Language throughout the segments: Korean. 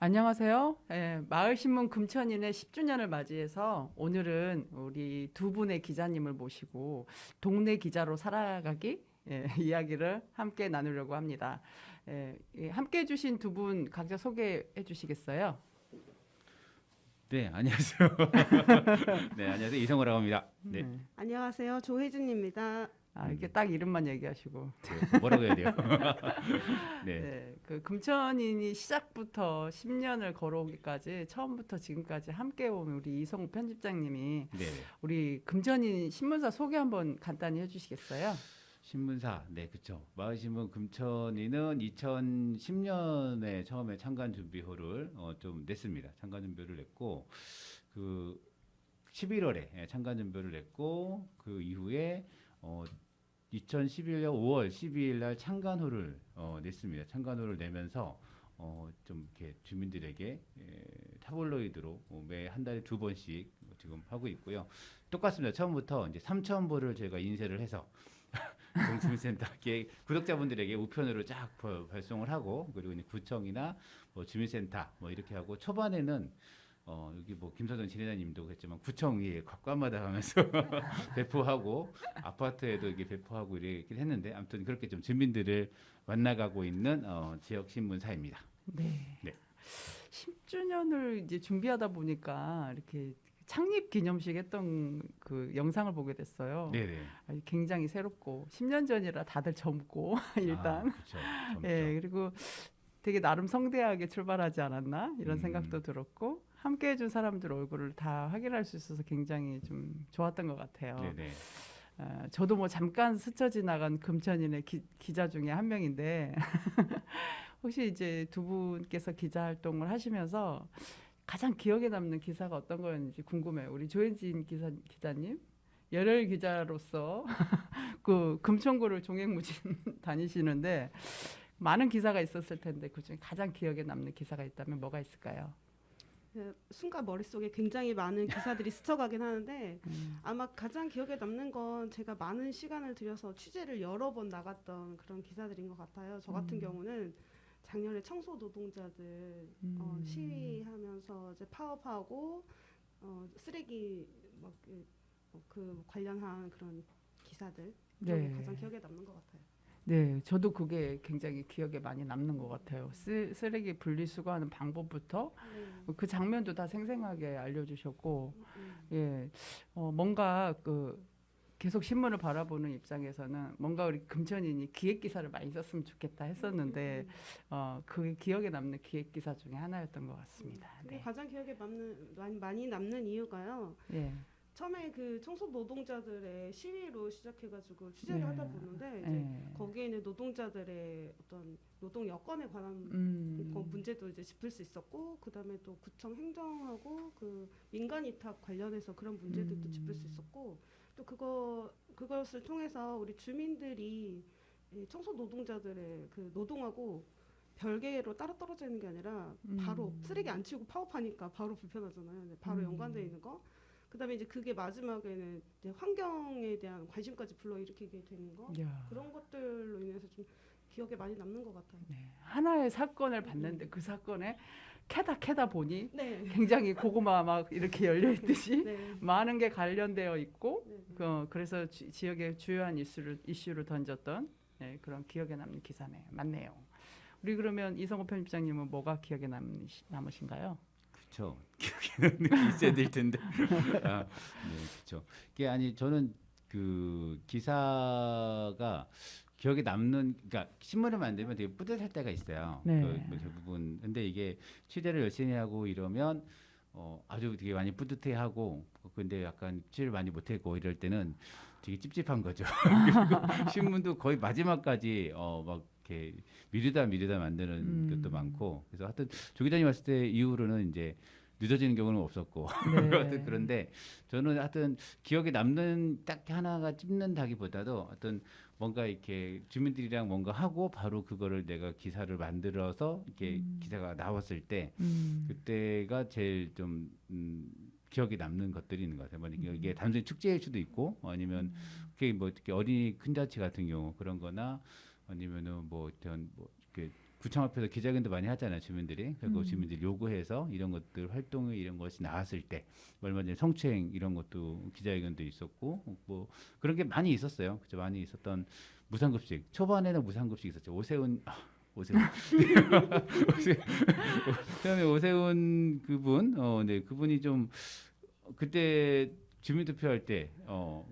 안녕하세요. 예, 마을신문 금천인의 10주년을 맞이해서 오늘은 우리 두 분의 기자님을 모시고 동네 기자로 살아가기 이야기를 함께 나누려고 합니다. 함께 해주신 두 분 각자 소개해 주시겠어요? 네, 안녕하세요. 네, 안녕하세요. 이성우라고 합니다. 네, 안녕하세요. 조혜진입니다. 이렇게 딱 이름만 얘기하시고. 네, 뭐라고 해야 돼요? 네, 네, 그 금천인이 시작부터 10년을 걸어오기까지 처음부터 지금까지 함께 온 우리 이성우 편집장님이 네, 우리 금천인 신문사 소개 한번 간단히 해주시겠어요? 신문사, 네, 그렇죠. 마을신문 금천이는 2010년에 처음에 창간준비호를 좀 냈습니다. 창간준비호를 냈고 그 11월에 창간준비호를 냈고 그 이후에 2011년 5월 12일 날 창간호를 냈습니다. 창간호를 내면서 좀 이렇게 주민들에게 타블로이드로 매 한 달에 두 번씩 지금 하고 있고요. 똑같습니다. 처음부터 이제 3,000부를 저희가 인쇄를 해서 동주민센터에 구독자분들에게 우편으로 쫙 발송을 하고, 그리고 이제 구청이나 뭐 주민센터 뭐 이렇게 하고, 초반에는 여기 뭐 김서정 지회장님도 그랬지만 구청이 각과마다 가면서 배포하고 아파트에도 이게 배포하고 이렇게 했는데, 아무튼 그렇게 좀 주민들을 만나가고 있는 지역 신문사입니다. 네. 네. 10주년을 이제 준비하다 보니까 이렇게 창립 기념식 했던 그 영상을 보게 됐어요. 네네. 굉장히 새롭고 10년 전이라 다들 젊고 일단 그렇죠. 예, 그리고 되게 나름 성대하게 출발하지 않았나 이런 생각도 들었고 함께 해준 사람들 얼굴을 다 확인할 수 있어서 굉장히 좀 좋았던 것 같아요. 네네. 저도 뭐 잠깐 스쳐 지나간 금천인의 기자 중에 한 명인데 혹시 이제 두 분께서 기자 활동을 하시면서 가장 기억에 남는 기사가 어떤 거였는지 궁금해요. 우리 조현진 기자님, 열혈 기자로서 그 금천구를 종횡무진 다니시는데 많은 기사가 있었을 텐데 그중에 가장 기억에 남는 기사가 있다면 뭐가 있을까요? 순간 머릿속에 굉장히 많은 기사들이 스쳐가긴 하는데 아마 가장 기억에 남는 건 제가 많은 시간을 들여서 취재를 여러 번 나갔던 그런 기사들인 것 같아요. 저 같은 경우는 작년에 청소 노동자들 시위하면서 이제 파업하고 쓰레기 그 관련한 그런 기사들 그런 게 가장 기억에 남는 것 같아요. 네, 저도 그게 굉장히 기억에 많이 남는 것 같아요. 쓰레기 분리수거하는 방법부터 그 장면도 다 생생하게 알려주셨고, 예, 뭔가 그 계속 신문을 바라보는 입장에서는 뭔가 우리 금천인이 기획 기사를 많이 썼으면 좋겠다 했었는데, 그게 기억에 남는 기획 기사 중에 하나였던 것 같습니다. 네. 가장 기억에 많이 남는 이유가요. 예. 처음에 그 청소 노동자들의 시위로 시작해가지고 취재를 네. 하다 보는데 이제 거기에는 노동자들의 어떤 노동 여건에 관한 문제도 이제 짚을 수 있었고, 그 다음에 또 구청 행정하고 그 민간 위탁 관련해서 그런 문제들도 짚을 수 있었고, 또 그것을 통해서 우리 주민들이 이 청소 노동자들의 그 노동하고 별개로 따로 떨어져 있는 게 아니라 바로 쓰레기 안 치우고 파업하니까 바로 불편하잖아요. 바로 연관되어 있는 거. 그다음에 이제 그게 마지막에는 이제 환경에 대한 관심까지 불러일으키게 되는 거, 그런 것들로 인해서 좀 기억에 많이 남는 것 같아요. 네. 하나의 사건을 봤는데 그 사건에 캐다 보니 네. 굉장히 고구마 막 이렇게 열려 있듯이 네. 많은 게 관련되어 있고 네. 그래서 지역의 주요한 이슈를 던졌던 그런 기억에 남는 기사네요. 맞네요. 우리 그러면 이성호 편집장님은 뭐가 기억에 남으신가요? 그렇죠. 기억에 남는 게 있어야 될 텐데. 네, 그렇죠. 그게 아니 저는 그 기사가 기억에 남는, 그러니까 신문을 만들면 되게 뿌듯할 때가 있어요. 네. 뭐 대부분. 근데 이게 취재를 열심히 하고 이러면 아주 되게 많이 뿌듯해하고, 근데 약간 취재를 많이 못했고 이럴 때는 되게 찝찝한 거죠. 그리고 신문도 거의 마지막까지 막 이렇게 미루다 만드는 것도 많고, 그래서 하여튼 조 기자님 왔을 때 이후로는 이제 늦어지는 경우는 없었고 하여튼 그런데 저는 하여튼 기억에 남는 딱 하나가 찝는다기보다도 어떤 뭔가 이렇게 주민들이랑 뭔가 하고 바로 그거를 내가 기사를 만들어서 이렇게 기사가 나왔을 때 그때가 제일 좀 기억에 남는 것들이 있는 것 같아요. 뭐 이게 단순히 축제일 수도 있고, 아니면 그게 뭐 이렇게 어린이 큰 잔치 같은 경우 그런 거나, 아니면은 뭐 어떤 뭐 이렇게 구청 앞에서 기자회견도 많이 하잖아요, 주민들이. 그리고 음. 주민들이 요구해서 이런 것들 활동이 이런 것이 나왔을 때 얼마 전에 성추행 이런 것도 기자회견도 있었고 뭐 그런 게 많이 있었어요. 그죠? 많이 있었던 무상급식 초반에는 무상급식 있었죠. 오세훈 처음에 오세훈 그분 네 그분이 좀 그때 주민투표할 때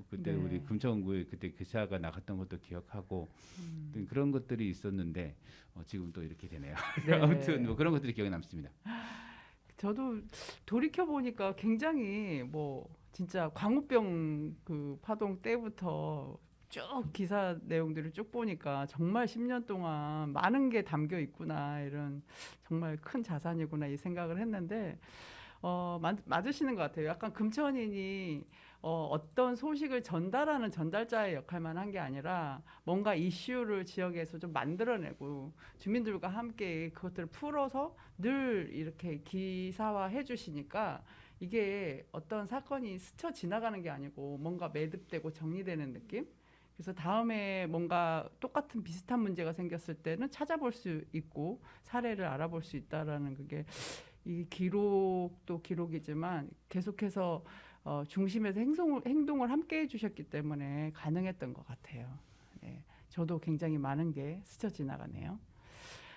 그때 네. 우리 금천구에 그때 기사가 나갔던 것도 기억하고 음. 그런 것들이 있었는데 지금 또 이렇게 되네요. 네. 아무튼 뭐 그런 것들이 기억에 남습니다. 저도 돌이켜 보니까 굉장히 뭐 진짜 광우병 그 파동 때부터 쭉 기사 내용들을 쭉 보니까 정말 10년 동안 많은 게 담겨 있구나 이런 정말 큰 자산이구나 이 생각을 했는데 맞으시는 것 같아요. 약간 금천인이 어떤 소식을 전달하는 전달자의 역할만 한 게 아니라 뭔가 이슈를 지역에서 좀 만들어내고 주민들과 함께 그것들을 풀어서 늘 이렇게 기사화해 주시니까 이게 어떤 사건이 스쳐 지나가는 게 아니고 뭔가 매듭되고 정리되는 느낌? 그래서 다음에 뭔가 똑같은 비슷한 문제가 생겼을 때는 찾아볼 수 있고 사례를 알아볼 수 있다라는 그게 이 기록도 기록이지만 계속해서 중심에서 행동을 함께 해주셨기 때문에 가능했던 것 같아요. 네, 저도 굉장히 많은 게 스쳐 지나가네요.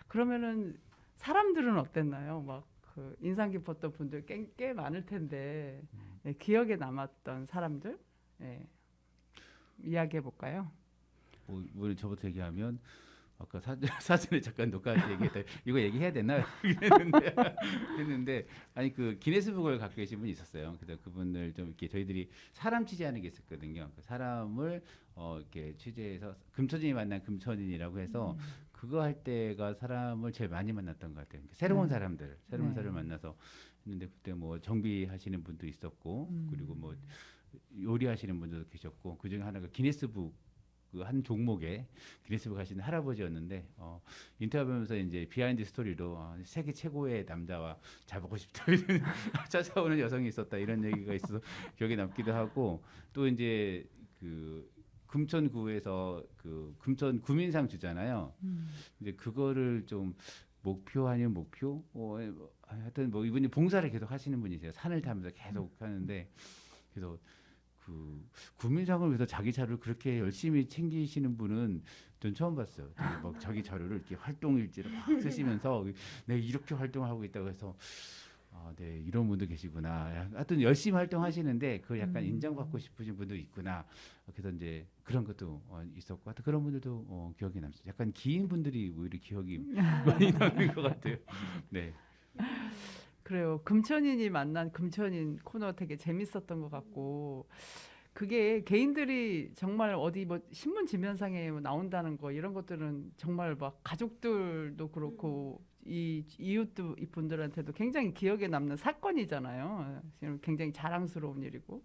그러면은 사람들은 어땠나요? 막 그 인상 깊었던 분들 꽤 많을 텐데 네, 기억에 남았던 사람들 네, 이야기해 볼까요? 뭐 저부터 얘기하면 아까 사전에 잠깐 녹화할 때 얘기했다. 이거 얘기해야 되나 했는데 아니 그 기네스북을 갖고 계신 분이 있었어요. 그래서 그분을 좀 이렇게 저희들이 사람 취재하는 게 있었거든요. 그 사람을 이렇게 취재해서 금천인이 만난 금천인이라고 해서 그거 할 때가 사람을 제일 많이 만났던 것 같아요. 새로운 사람들, 새로운 사람을 만나서 했는데 그때 뭐 정비하시는 분도 있었고 그리고 뭐 요리하시는 분들도 계셨고 그 중에 하나가 기네스북 그 한 종목에 기네스북 하시는 할아버지였는데 인터뷰하면서 이제 비하인드 스토리로 세계 최고의 남자와 잡고 싶다 찾아오는 여성이 있었다 이런 얘기가 있어서 기억에 남기도 하고 또 이제 그 금천구에서 그 금천 구민상 주잖아요. 이제 그거를 좀 목표 아니면 목표 하여튼 뭐 이분이 봉사를 계속 하시는 분이세요. 산을 타면서 계속 하는데 그래서 그 구민상을 위해서 자기 자료를 그렇게 열심히 챙기시는 분은 전 처음 봤어요. 막 자기 자료를 이렇게 활동 일지를 막 쓰시면서 내가 이렇게 활동하고 있다고 해서 네 이런 분도 계시구나. 하여튼 열심히 활동하시는데 그걸 약간 인정받고 싶으신 분도 있구나. 그래서 이제 그런 것도 있었고 하여튼 그런 분들도 기억에 남습니다. 약간 기인 분들이 오히려 기억이 많이 남는 것 같아요. 네. 그래요. 금천인이 만난 금천인 코너 되게 재밌었던 것 같고 그게 개인들이 정말 어디 뭐 신문 지면상에 나온다는 거 이런 것들은 정말 막 가족들도 그렇고 이 이웃도 이 분들한테도 굉장히 기억에 남는 사건이잖아요. 굉장히 자랑스러운 일이고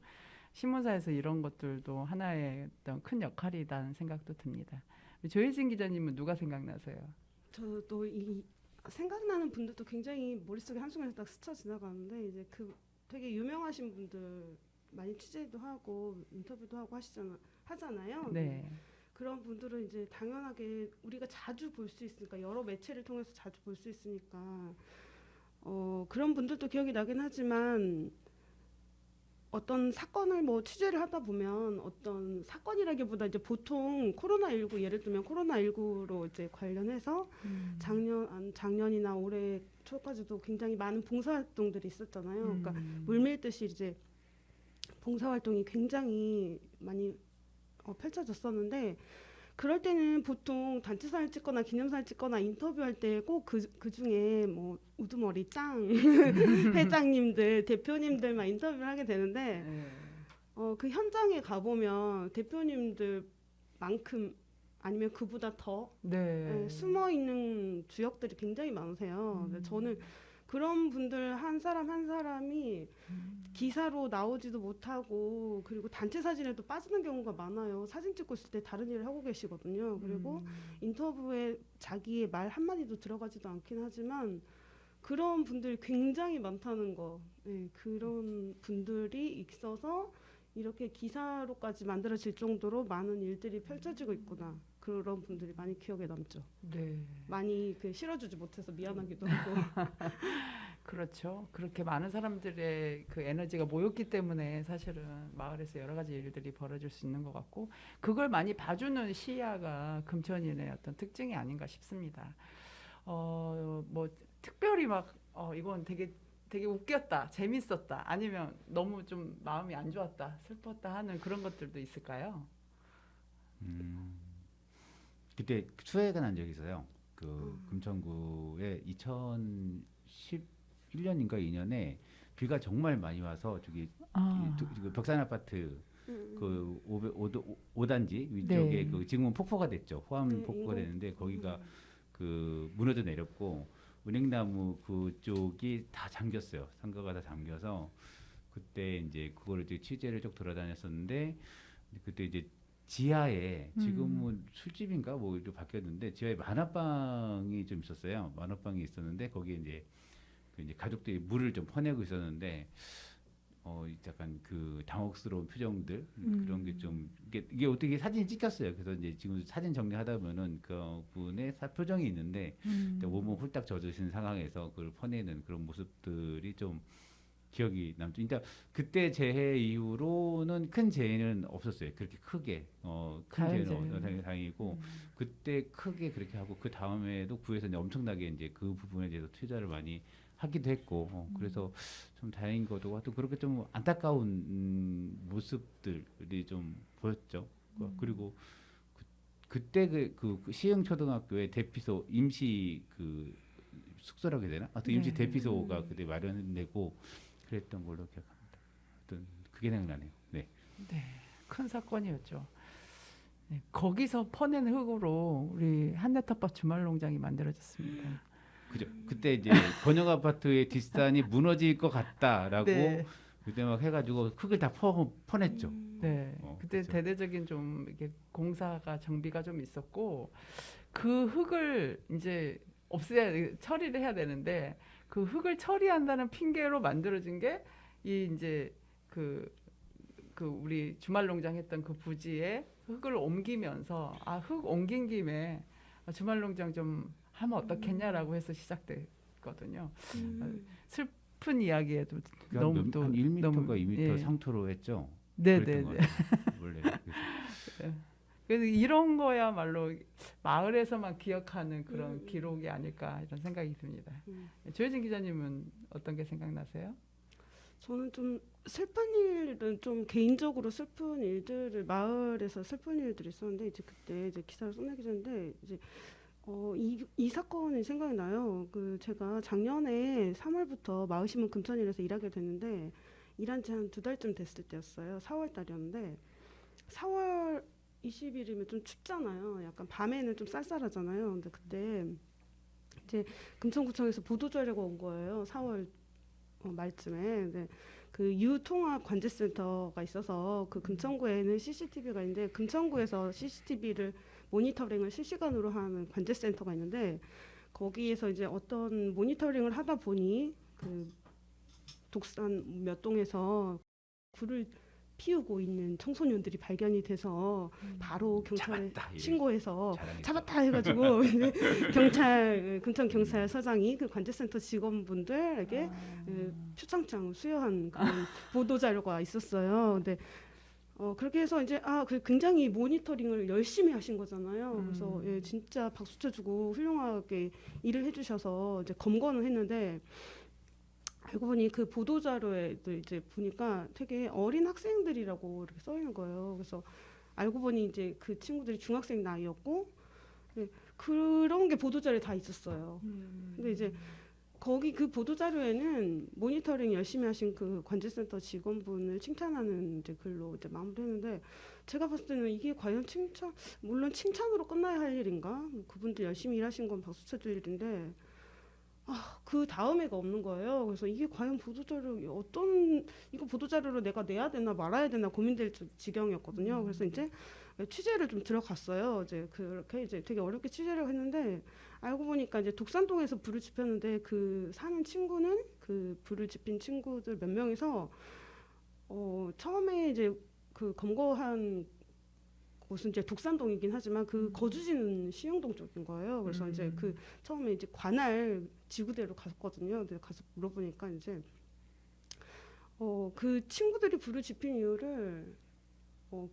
신문사에서 이런 것들도 하나의 어떤 큰 역할이라는 생각도 듭니다. 조혜진 기자님은 누가 생각나세요? 저도 이 생각나는 분들도 굉장히 머릿속에 한순간에 딱 스쳐 지나가는데 이제 그 되게 유명하신 분들 많이 취재도 하고 인터뷰도 하고 하잖아요. 네. 그런 분들은 이제 당연하게 우리가 자주 볼 수 있으니까 여러 매체를 통해서 자주 볼 수 있으니까 그런 분들도 기억이 나긴 하지만 어떤 사건을 뭐 취재를 하다 보면 어떤 사건이라기보다 이제 보통 코로나19 예를 들면 코로나19로 이제 관련해서 작년이나 올해 초까지도 굉장히 많은 봉사활동들이 있었잖아요. 그러니까 물밀듯이 이제 봉사활동이 굉장히 많이 펼쳐졌었는데 그럴 때는 보통 단체사를 찍거나 기념사를 찍거나 인터뷰할 때 꼭 그 중에 뭐 우두머리 짱 회장님들 대표님들만 인터뷰를 하게 되는데 그 현장에 가보면 대표님들만큼 아니면 그보다 더 숨어 있는 주역들이 굉장히 많으세요. 저는 그런 분들 한 사람 한 사람이 기사로 나오지도 못하고 그리고 단체 사진에도 빠지는 경우가 많아요. 사진 찍고 있을 때 다른 일을 하고 계시거든요. 그리고 인터뷰에 자기의 말 한마디도 들어가지도 않긴 하지만 그런 분들이 굉장히 많다는 거. 네, 그런 분들이 있어서 이렇게 기사로까지 만들어질 정도로 많은 일들이 펼쳐지고 있구나. 그런 분들이 많이 기억에 남죠. 네. 많이 그 실어주지 못해서 미안하기도 하고. 그렇죠. 그렇게 많은 사람들의 그 에너지가 모였기 때문에 사실은 마을에서 여러 가지 일들이 벌어질 수 있는 것 같고 그걸 많이 봐주는 시야가 금천인의 어떤 특징이 아닌가 싶습니다. 뭐 특별히 막 이건 되게 웃겼다, 재밌었다, 아니면 너무 좀 마음이 안 좋았다, 슬펐다 하는 그런 것들도 있을까요? 그때 수해가 난 적이 있어요. 그 금천구에 2011년인가 2년에 비가 정말 많이 와서 저기 그 벽산 아파트 그 5단지 위쪽에 네. 그 지금은 폭포가 됐죠. 호암 네, 폭포가 인공. 됐는데 거기가 그 무너져 내렸고 은행나무 그쪽이 다 잠겼어요. 상가가 다 잠겨서 그때 이제 그거를 이제 취재를 쭉 돌아다녔었는데 그때 이제 지하에 지금은 술집인가 뭐 이렇게 바뀌었는데 지하에 만화방이 좀 있었어요. 만화방이 있었는데 거기에 이제 그 이제 가족들이 물을 좀 퍼내고 있었는데 약간 그 당혹스러운 표정들 그런 게 좀 이게 어떻게 사진이 찍혔어요. 그래서 이제 지금 사진 정리하다 보면은 그 분의 표정이 있는데 몸을 홀딱 젖으신 상황에서 그걸 퍼내는 그런 모습들이 좀 기억이 남죠. 그러니까 그때 재해 이후로는 큰 재해는 없었어요. 그렇게 크게 큰 재해는 다행이고 그때 크게 그렇게 하고 그 다음에도 구에서 이제 엄청나게 이제 그 부분에 대해서 투자를 많이 하기도 했고 그래서 좀 다행인 것도 같고 그렇게 좀 안타까운 모습들이 좀 보였죠. 그리고 그때 그 시흥 초등학교의 대피소 임시 그 숙소라고 해야 되나? 하여튼 임시 대피소가 그때 마련되고 그랬던 걸로 기억합니다. 하여튼 그게 생각나네요. 네. 네, 큰 사건이었죠. 네, 거기서 퍼낸 흙으로 우리 한내탑밭 주말농장이 만들어졌습니다. 그죠. 그때 이제 번영 아파트의 뒷산이 무너질 것 같다라고 네. 그때 막 해가지고 흙을 다 퍼냈죠. 네, 그때 그렇죠. 대대적인 좀 이렇게 공사가 정비가 좀 있었고 그 흙을 이제 처리를 해야 되는데 그 흙을 처리한다는 핑계로 만들어진 게 이 이제 그 우리 주말농장 했던 그 부지에 흙을 옮기면서 흙 옮긴 김에 주말농장 좀 하면 어떻겠냐라고 해서 시작됐거든요. 슬픈 이야기에도 너무 또 한 1m인가 너무 2m 예. 상토로 했죠. 네네네. 그랬던 것 같아요. 원래 그래서 이런 거야말로 마을에서만 기억하는 그런 기록이 아닐까 이런 생각이 듭니다. 조혜진 기자님은 어떤 게 생각나세요? 저는 좀 슬픈 일은 좀 개인적으로 슬픈 일들을 마을에서 슬픈 일들이 있었는데 이제 그때 이제 기사를 써내기 전인데 이제 이 사건이 생각이 나요. 그 제가 작년에 3월부터 마을신문 금천일에서 일하게 됐는데 일한 지 한 2달쯤 됐을 때였어요. 4월 달이었는데 4월 20일이면 좀 춥잖아요. 약간 밤에는 좀 쌀쌀하잖아요. 근데 그때 이제 금천구청에서 보도 자료가 온 거예요. 4월 말쯤에. 근데 그 유통합 관제센터가 있어서 그 금천구에는 CCTV가 있는데 금천구에서 CCTV를 모니터링을 실시간으로 하는 관제센터가 있는데 거기에서 이제 어떤 모니터링을 하다 보니 그 독산 몇 동에서 불을 피우고 있는 청소년들이 발견이 돼서 바로 경찰에 잡았다, 신고해서 자랑했죠. 잡았다 해가지고 금천 경찰서장이 그 관제센터 직원분들에게 표창장 수여한 그런 보도 자료가 있었어요. 근데 그렇게 해서 이제 굉장히 모니터링을 열심히 하신 거잖아요. 그래서 예, 진짜 박수 쳐주고 훌륭하게 일을 해주셔서 이제 검거는 했는데. 알고 보니 그 보도 자료에도 이제 보니까 되게 어린 학생들이라고 이렇게 써 있는 거예요. 그래서 알고 보니 이제 그 친구들이 중학생 나이였고 네, 그런 게 보도 자료에 다 있었어요. 근데 이제 거기 그 보도 자료에는 모니터링 열심히 하신 그 관제센터 직원분을 칭찬하는 이제 글로 이제 마무리했는데 제가 봤을 때는 이게 과연 물론 칭찬으로 끝나야 할 일인가? 그분들 열심히 일하신 건 박수 쳐줄 일인데. 그 다음에가 없는 거예요. 그래서 이게 과연 보도자료 이거 보도자료로 내가 내야 되나 말아야 되나 고민될 지경이었거든요. 그래서 이제 취재를 좀 들어갔어요. 이제 그렇게 이제 되게 어렵게 취재를 했는데 알고 보니까 이제 독산동에서 불을 지폈는데 그 사는 친구는 그 불을 지핀 친구들 몇 명이서 처음에 이제 그 검거한 곳은 이제 독산동이긴 하지만 그 거주지는 신영동 쪽인 거예요. 그래서 이제 그 처음에 이제 관할 지구대로 갔거든요. 근데 가서 물어보니까 이제 그 친구들이 불을 지핀 이유를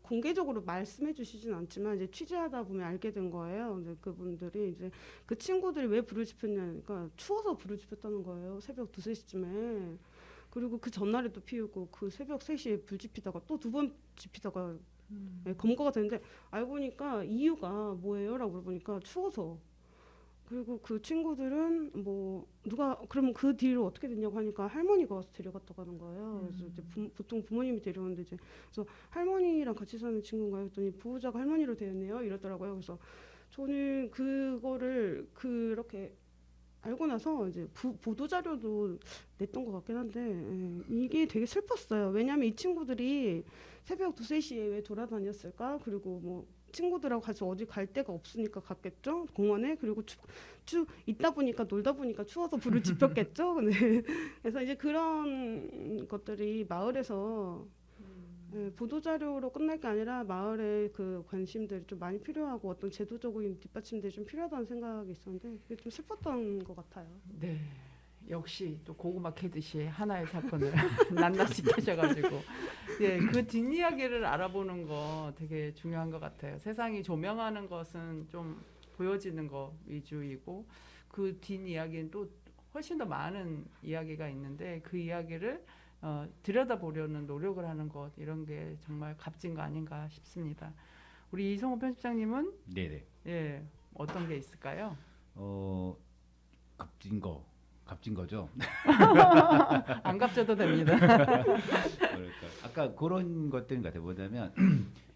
공개적으로 말씀해 주시진 않지만 이제 취재하다 보면 알게 된 거예요. 근데 그분들이 이제 그 친구들이 왜 불을 지폈냐니까 추워서 불을 지폈다는 거예요. 새벽 2, 3시쯤에. 그리고 그 전날에도 피우고 그 새벽 3시에 불 지피다가 또 2번 지피다가 검거가 됐는데 알고 보니까 이유가 뭐예요? 라고 물어보니까 추워서. 그리고 그 친구들은 뭐 누가 그러면 그 뒤로 어떻게 됐냐고 하니까 할머니가 와서 데려갔다고 하는 거예요. 그래서 이제 보통 부모님이 데려오는데 이제 그래서 할머니랑 같이 사는 친구인가요? 했더니 보호자가 할머니로 되었네요. 이러더라고요. 그래서 저는 그거를 그렇게 알고 나서 이제 보도 자료도 냈던 것 같긴 한데 이게 되게 슬펐어요. 왜냐하면 이 친구들이 새벽 2, 3시에 왜 돌아다녔을까? 그리고 뭐 친구들하고 같이 어디 갈 데가 없으니까 갔겠죠. 공원에. 그리고 있다 보니까 놀다 보니까 추워서 불을 지폈겠죠. 네. 그래서 이제 그런 것들이 마을에서 보도 자료로 끝날 게 아니라 마을의 그 관심들이 좀 많이 필요하고 어떤 제도적인 뒷받침들이 좀 필요하다는 생각이 있었는데 그게 좀 슬펐던 것 같아요. 네. 역시 또 고구마 캐듯이 하나의 사건을 낱낱이켜셔가지고 예, 그 뒷이야기를 알아보는 거 되게 중요한 것 같아요. 세상이 조명하는 것은 좀 보여지는 거 위주이고 그 뒷이야기는 또 훨씬 더 많은 이야기가 있는데 그 이야기를 들여다보려는 노력을 하는 것 이런 게 정말 값진 거 아닌가 싶습니다. 우리 이성호 편집장님은 네네. 예, 어떤 게 있을까요? 값진 거죠. 안 값져도 됩니다. 그러니까 아까 그런 것들인 것 같아요. 뭐냐면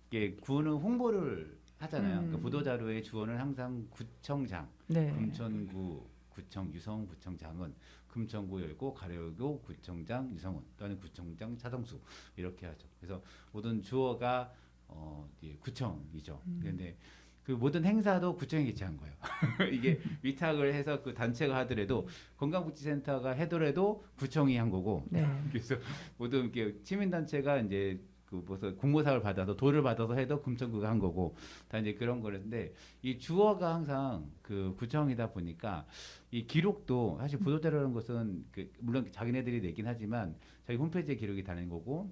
이게 구는 홍보를 하잖아요. 그러니까 보도 자료의 주어는 항상 구청장, 네. 금천구 구청 유성훈 구청장은 금천구 열고 가려고 구청장 유성훈 또는 구청장 차동수 이렇게 하죠. 그래서 모든 주어가 이제 구청이죠. 그런데 그 모든 행사도 구청이 개최한 거예요. 이게 위탁을 해서 그 단체가 하더라도 건강복지센터가 해더라도 구청이 한 거고. 네. 그래서 모든 이렇게 시민단체가 이제 그 무슨 공모사를 받아서 돈을 받아서 해도 금천구가 한 거고 다 이제 그런 거는데 이 주어가 항상 그 구청이다 보니까 이 기록도 사실 보도자료라는 것은 그 물론 자기네들이 내긴 하지만 자기 홈페이지에 기록이 다는 거고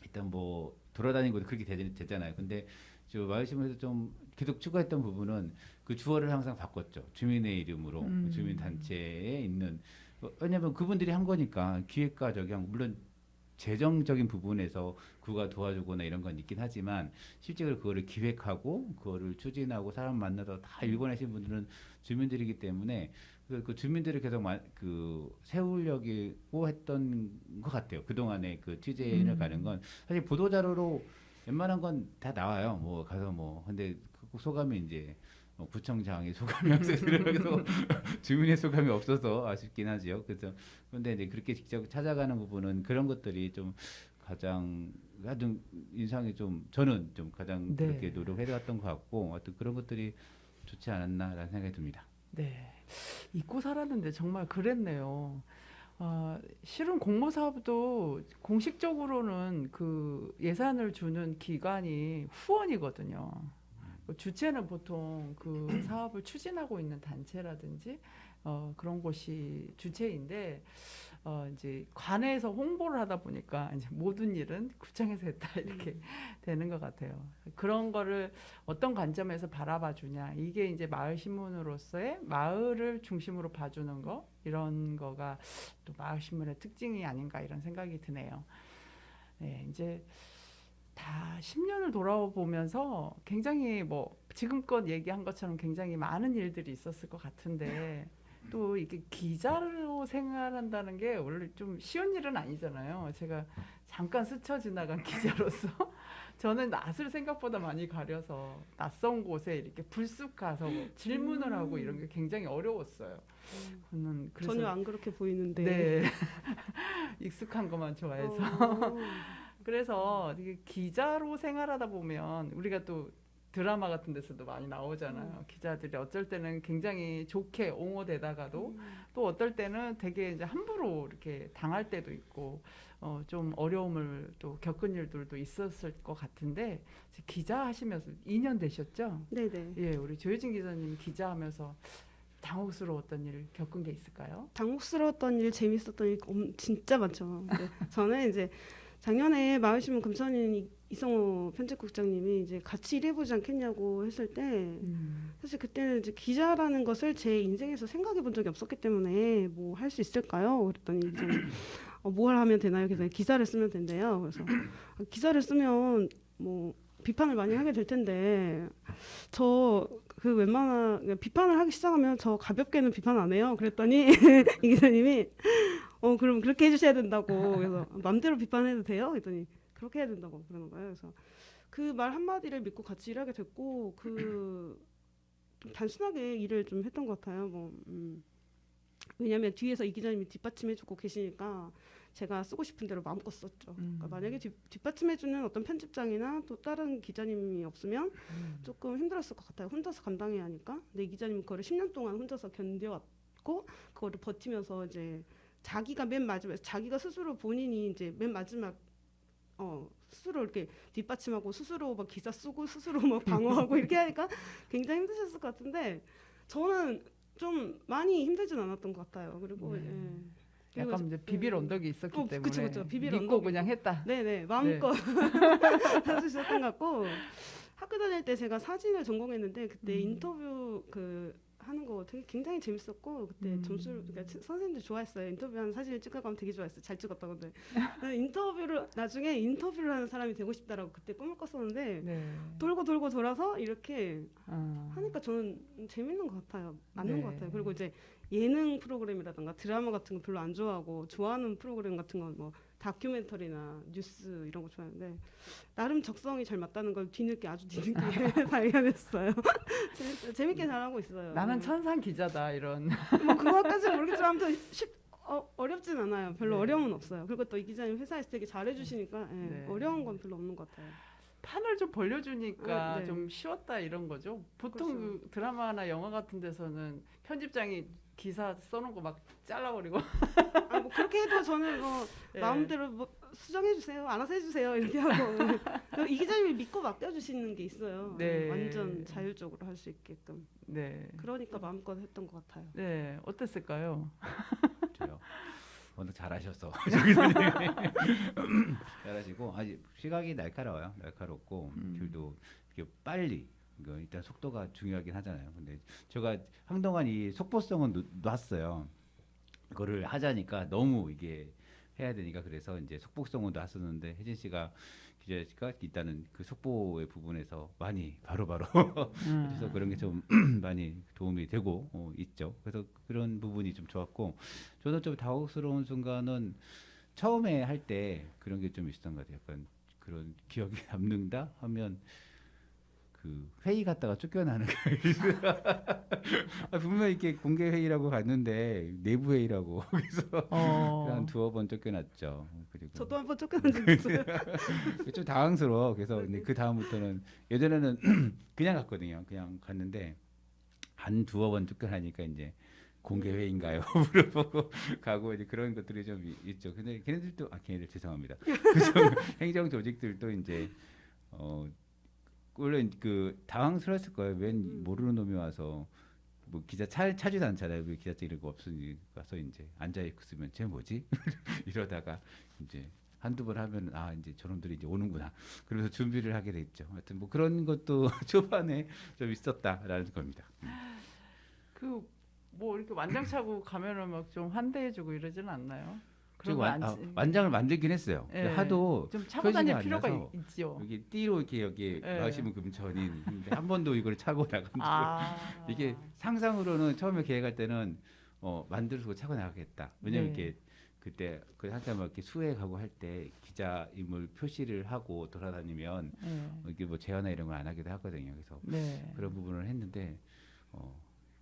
일단 뭐 돌아다니는 것도 그렇게 되잖아요. 근데 저 마을신문에서 좀 계속 추가했던 부분은 그 주어를 항상 바꿨죠. 주민의 이름으로 주민단체에 있는 왜냐하면 그분들이 한 거니까 기획과 적용 물론 재정적인 부분에서 구가 도와주거나 이런 건 있긴 하지만 실제로 그거를 기획하고 그거를 추진하고 사람 만나서 다 읽어내신 분들은 주민들이기 때문에 그 주민들을 계속 세우려고 했던 것 같아요. 그동안에 그 취재를 가는 건 사실 보도자료로 웬만한 건 다 나와요. 뭐 가서 뭐 근데 그 소감이 이제 구청장의 소감이 없어서 그래서 주민의 소감이 없어서 아쉽긴 하죠. 그래서 그런데 이제 그렇게 직접 찾아가는 부분은 그런 것들이 좀 가장 인상이 좀 저는 좀 가장 네. 그렇게 노력해왔던 것 같고 어떤 그런 것들이 좋지 않았나라는 생각이 듭니다. 네. 잊고 살았는데 정말 그랬네요. 실은 공모사업도 공식적으로는 그 예산을 주는 기관이 후원이거든요. 주체는 보통 그 사업을 추진하고 있는 단체라든지 그런 곳이 주체인데 이제 관에서 홍보를 하다 보니까 이제 모든 일은 구청에서 했다 이렇게 되는 것 같아요. 그런 거를 어떤 관점에서 바라봐 주냐 이게 이제 마을 신문으로서의 마을을 중심으로 봐주는 거 이런 거가 또 마을 신문의 특징이 아닌가 이런 생각이 드네요. 네, 이제 다 10년을 돌아보면서 굉장히 뭐 지금껏 얘기한 것처럼 굉장히 많은 일들이 있었을 것 같은데 또 이게 기자로 생활한다는 게 원래 좀 쉬운 일은 아니잖아요. 제가 잠깐 스쳐 지나간 기자로서 저는 낯을 생각보다 많이 가려서 낯선 곳에 이렇게 불쑥 가서 질문을 하고 이런 게 굉장히 어려웠어요. 저는 그래서 전혀 안 그렇게 보이는데. 네. 익숙한 것만 좋아해서. 그래서 이게 기자로 생활하다 보면 우리가 또 드라마 같은 데서도 많이 나오잖아요. 기자들이 어쩔 때는 굉장히 좋게 옹호되다가도 또 어떨 때는 되게 이제 함부로 이렇게 당할 때도 있고 좀 어려움을 또 겪은 일들도 있었을 것 같은데 기자 하시면서 2년 되셨죠? 네네. 예, 우리 조혜진 기자님 기자하면서 당혹스러웠던 일 겪은 게 있을까요? 당혹스러웠던 일, 재밌었던 일 진짜 많죠. 근데 저는 이제 작년에 마을신문 금천인 이성호 편집국장님이 이제 같이 일해보지 않겠냐고 했을 때 사실 그때는 이제 기자라는 것을 제 인생에서 생각해 본 적이 없었기 때문에 뭐 할 수 있을까요? 그랬더니 이제 뭘 하면 되나요? 그래서 기사를 쓰면 된대요. 그래서 기사를 쓰면 뭐 비판을 많이 하게 될 텐데 저 그 웬만한 비판을 하기 시작하면 저 가볍게는 비판 안 해요. 그랬더니 이 기자님이 그럼 그렇게 해주셔야 된다고. 그래서 맘대로 비판해도 돼요? 그랬더니 그렇게 해야 된다고 그러는 거예요. 그래서 그 말 한마디를 믿고 같이 일하게 됐고 좀 단순하게 일을 좀 했던 것 같아요. 왜냐하면 뒤에서 이 기자님이 뒷받침해주고 계시니까 제가 쓰고 싶은 대로 마음껏 썼죠. 그러니까 만약에 뒷받침해주는 어떤 편집장이나 또 다른 기자님이 없으면 조금 힘들었을 것 같아요. 혼자서 감당해야 하니까. 근데 이 기자님은 그거를 10년 동안 혼자서 견뎌왔고 그거를 버티면서 이제 자기가 맨 마지막 자기가 스스로 본인이 이제 맨 마지막 스스로 이렇게 뒷받침하고 스스로 막 기사 쓰고 스스로 막 방어하고 이렇게 하니까 굉장히 힘드셨을 것 같은데 저는 좀 많이 힘들진 않았던 것 같아요. 그리고 그리고 약간 이제 비빌 언덕이 있었기 때문에 그쵸. 비빌 믿고 언덕이 그냥 했다. 네네 마음껏 할 수 있었던 것 같고 학교 다닐 때 제가 사진을 전공했는데 그때 인터뷰 하는 거 되게 굉장히 재밌었고 그때 점수를 그러니까 선생님들 좋아했어요. 인터뷰하는 사진을 찍어가면 되게 좋아했어요. 잘 찍었다고. 근데 나중에 인터뷰를 하는 사람이 되고 싶다라고 그때 꿈을 꿨었는데 돌고 돌아서 이렇게 하니까 저는 재밌는 것 같아요. 맞는 것 같아요. 그리고 이제 예능 프로그램이라든가 드라마 같은 거 별로 안 좋아하고 좋아하는 프로그램 같은 건 뭐 다큐멘터리나 뉴스 이런 거 좋아하는데 나름 적성이 잘 맞다는 걸 아주 뒤늦게 발견했어요. 재밌게 잘하고 있어요. 나는 천상 기자다 이런. 뭐 그거까지는 모르겠지만 아무튼 어렵진 않아요. 별로 어려움은 없어요. 그리고 또 이 기자님 회사에서 되게 잘해주시니까 어려운 건 별로 없는 것 같아요. 판을 좀 벌려주니까 네. 좀 쉬웠다 이런 거죠. 보통 그렇죠. 그 드라마나 영화 같은 데서는 편집장이 기사 써놓은 거 막 잘라버리고. 뭐 그렇게 해도 저는 마음대로 뭐 수정해 주세요, 알아서 해주세요 이렇게 하고 이 기자님이 믿고 맡겨주시는 게 있어요. 완전 자율적으로 할 수 있게끔. 그러니까 마음껏 했던 것 같아요. 네, 어땠을까요? 저요. 워낙 잘하셔서 잘하시고 아직 시각이 날카롭고 길도 이렇게 빨리 일단 속도가 중요하긴 하잖아요. 근데 제가 한동안 이 속보성은 놨어요. 그거를 하자니까 너무 이게 해야 되니까 그래서 이제 속보성은 놨었는데 혜진 씨가 기자가 일단은 그 속보의 부분에서 많이 바로바로 그래서 그런 게 좀 많이 도움이 되고 있죠. 그래서 그런 부분이 좀 좋았고 저는 좀 당혹스러운 순간은 처음에 할 때 그런 게 좀 있었던 것 같아요. 약간 그런 기억이 남는다 하면 그 회의 갔다가 쫓겨나는 분명히 이렇게 공개 회의라고 갔는데 내부 회의라고 그래서 한 두어 번 쫓겨났죠. 그리고 저도 한번 쫓겨난 적 있어요. 좀 당황스러워. 그래서 근데 그 다음부터는 예전에는 그냥 갔거든요. 그냥 갔는데 한 두어 번 쫓겨나니까 이제 공개 회의인가요? 물어보고 가고 이제 그런 것들이 좀 있죠. 근데 걔네들도 걔네들 죄송합니다. 그중 행정 조직들도 이제 원래 그 당황스러웠을 거예요. 웬 모르는 놈이 와서 뭐 기자 차지도 않잖아요. 그 기자증 이런 거 없으니 가서 이제 앉아 있으면 쟤 뭐지? 이러다가 이제 한두 번 하면 이제 저놈들이 이제 오는구나. 그래서 준비를 하게 됐죠. 하여튼 뭐 그런 것도 초반에 좀 있었다라는 겁니다. 그 뭐 이렇게 완장차고 가면은 막 좀 환대해주고 이러지는 않나요? 완장을 만들긴 했어요. 하도 좀 차고 다닐 필요가 않아서 있죠. 여기 띠로 이렇게 여기 마시면 금천인 근데 한 번도 이걸 차고 나간 적이 이게 상상으로는 처음에 계획할 때는 만들고 차고 나가겠다. 왜냐면 이렇게 그때 한참 막 이렇게 수해 가고 할 때 기자임을 표시를 하고 돌아다니면 이게 뭐 제어나 이런 걸 안 하기도 하거든요. 그래서 그런 부분을 했는데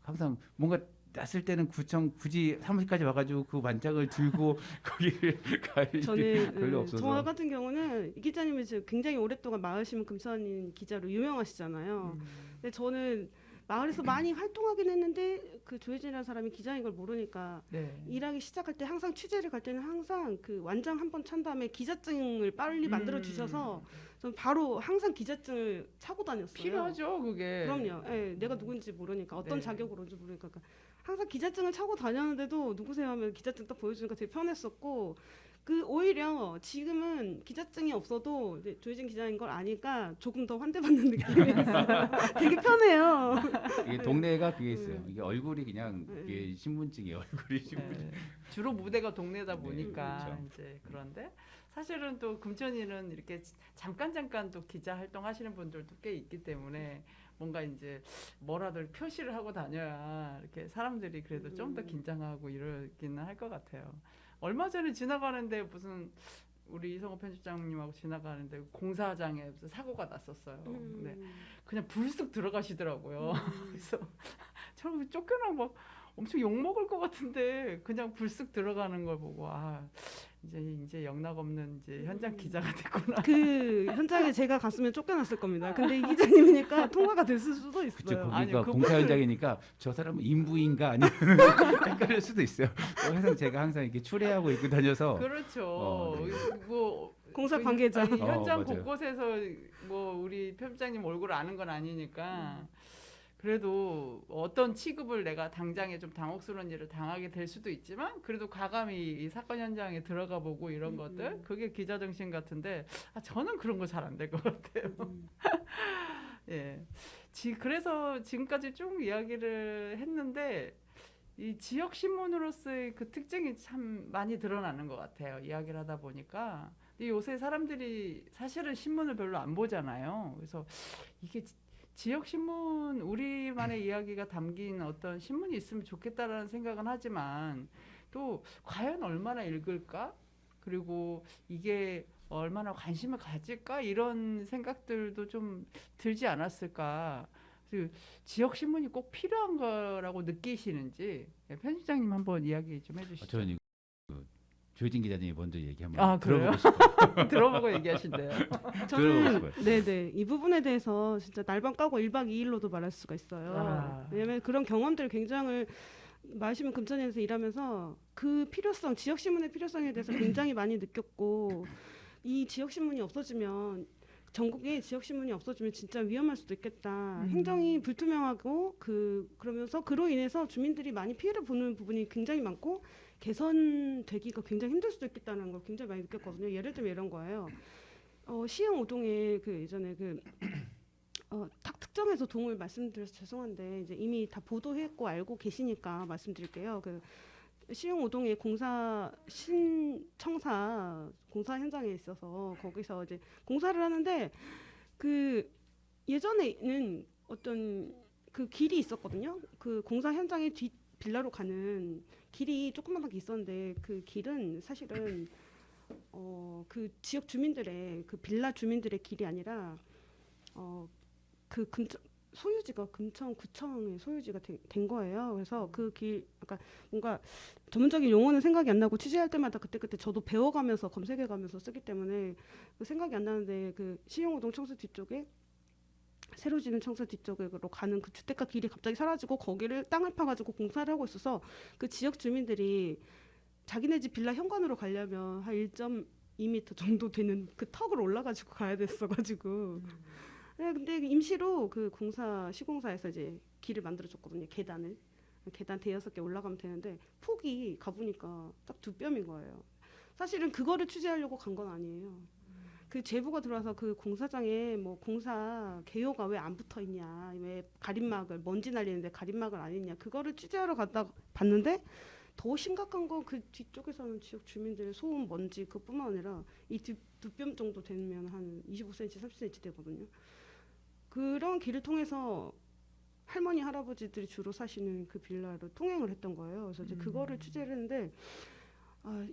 항상 뭔가 났을 때는 구청 굳이 사무실까지 와가지고 그 완장을 들고 거기를 갈 일이 저는 별로 없어서. 저 같은 경우는 이 기자님이 지금 굉장히 오랫동안 마을신문 금천인 기자로 유명하시잖아요. 근데 저는 마을에서 많이 활동하긴 했는데 그 조혜진이라는 사람이 기자인 걸 모르니까 네. 일하기 시작할 때 항상 취재를 갈 때는 항상 그 완장 한 번 찬 다음에 기자증을 빨리 만들어 주셔서 전 바로 항상 기자증을 차고 다녔어요. 필요하죠, 그게. 그럼요. 예, 내가 누군지 모르니까 어떤 네. 자격으로인지 모르니까 그러니까 항상 기자증을 차고 다녔는데도 누구세요 하면 기자증 딱 보여주니까 되게 편했었고 그 오히려 지금은 기자증이 없어도 이제 조혜진 기자인 걸 아니까 조금 더 환대받는 느낌이 있어요. 되게 편해요. 이게 동네가 그게 있어요. 이게 얼굴이 그냥 네. 이게 신분증이 얼굴이 신분증. 네. 주로 무대가 동네다 네, 보니까 그렇죠. 이제 그런데 사실은 또 금천이는 이렇게 잠깐 또 기자 활동하시는 분들도 꽤 있기 때문에 뭔가 이제 뭐라도 표시를 하고 다녀야 이렇게 사람들이 그래도 좀 더 긴장하고 이러기는 할 것 같아요. 얼마 전에 지나가는데 무슨 우리 이성호 편집장님하고 지나가는데 공사장에 무슨 사고가 났었어요. 근데 그냥 불쑥 들어가시더라고요. 그래서 저는 쫓겨나 막 엄청 욕 먹을 것 같은데 그냥 불쑥 들어가는 걸 보고 아 이제 영락 없는 이제 현장 기자가 됐구나. 그 현장에 제가 갔으면 쫓겨났을 겁니다. 근데 이 기자님이니까 통과가 됐을 수도 그쵸, 있어요. 거기가 아니요, 공사 현장이니까 저 사람은 인부인가 아니면 헷갈릴 수도 있어요. 항상 제가 항상 이렇게 추레하고 입고 다녀서 그렇죠. 네. 공사 그 관계자. 아니, 현장 맞아요. 곳곳에서 뭐 우리 편집장님 얼굴 아는 건 아니니까 그래도 어떤 취급을 내가 당장에 좀 당혹스러운 일을 당하게 될 수도 있지만 그래도 과감히 이 사건 현장에 들어가 보고 이런 것들 그게 기자 정신 같은데 저는 그런 거 잘 안 될 것 같아요. 예. 그래서 지금까지 쭉 이야기를 했는데 이 지역 신문으로서의 그 특징이 참 많이 드러나는 것 같아요. 이야기를 하다 보니까. 근데 요새 사람들이 사실은 신문을 별로 안 보잖아요. 그래서 이게 지역 신문 우리만의 이야기가 담긴 어떤 신문이 있으면 좋겠다라는 생각은 하지만 또 과연 얼마나 읽을까? 그리고 이게 얼마나 관심을 가질까? 이런 생각들도 좀 들지 않았을까? 그 지역 신문이 꼭 필요한 거라고 느끼시는지 편집장님 한번 이야기 좀 해주시죠. 저는 그 조혜진 기자님이 먼저 얘기 한번 그래요? 들어보고 싶어요. 들어보고 얘기하신대요. 저는 들어보고 네네 이 부분에 대해서 진짜 날밤 까고 1박 2일로도 말할 수가 있어요. 아. 왜냐하면 그런 경험들을 굉장히 마시면 금천에서 일하면서 그 필요성 지역 신문의 필요성에 대해서 굉장히 많이 느꼈고 이 지역 신문이 없어지면 전국에 지역 신문이 없어지면 진짜 위험할 수도 있겠다. 행정이 불투명하고 그러면서 그로 인해서 주민들이 많이 피해를 보는 부분이 굉장히 많고 개선되기가 굉장히 힘들 수도 있겠다는 걸 굉장히 많이 느꼈거든요. 예를 들면 이런 거예요. 시흥 오동에 그 예전에 딱 특정해서 동을 말씀드려서 죄송한데 이제 이미 다 보도했고 알고 계시니까 말씀드릴게요. 그 시흥 오동에 신청사 공사 현장에 있어서 거기서 이제 공사를 하는데 그 예전에는 어떤 그 길이 있었거든요. 그 공사 현장의 뒷 빌라로 가는 길이 조그맣게 있었는데 그 길은 사실은 그 지역 주민들의 그 빌라 주민들의 길이 아니라 그 근처 소유지가 금천구청의 소유지가 된 거예요. 그래서 그 길, 그러니까 뭔가 전문적인 용어는 생각이 안 나고 취재할 때마다 그때 저도 배워가면서 검색해가면서 쓰기 때문에 그 생각이 안 나는데 그 시흥오동 청사 뒤쪽에 새로 지는 청사 뒤쪽으로 가는 그 주택가 길이 갑자기 사라지고 거기를 땅을 파가지고 공사를 하고 있어서 그 지역 주민들이 자기네 집 빌라 현관으로 가려면 한 1.2m 정도 되는 그 턱을 올라가지고 가야 됐어가지고. 네, 근데 임시로 그 시공사에서 이제 길을 만들어줬거든요. 계단 대여섯 개 올라가면 되는데 폭이 가보니까 딱 2뼘인 거예요. 사실은 그거를 취재하려고 간 건 아니에요. 그 제보가 들어와서 그 공사장에 뭐 공사 개요가 왜 안 붙어 있냐, 왜 가림막을 먼지 날리는데 가림막을 안 했냐, 그거를 취재하러 갔다 봤는데 더 심각한 건 그 뒤쪽에서는 지역 주민들의 소음, 먼지 그뿐만 아니라 이 2뼘 정도 되면 한 25cm, 30cm 되거든요. 그런 길을 통해서 할머니, 할아버지들이 주로 사시는 그 빌라로 통행을 했던 거예요. 그래서 이제 그거를 취재를 했는데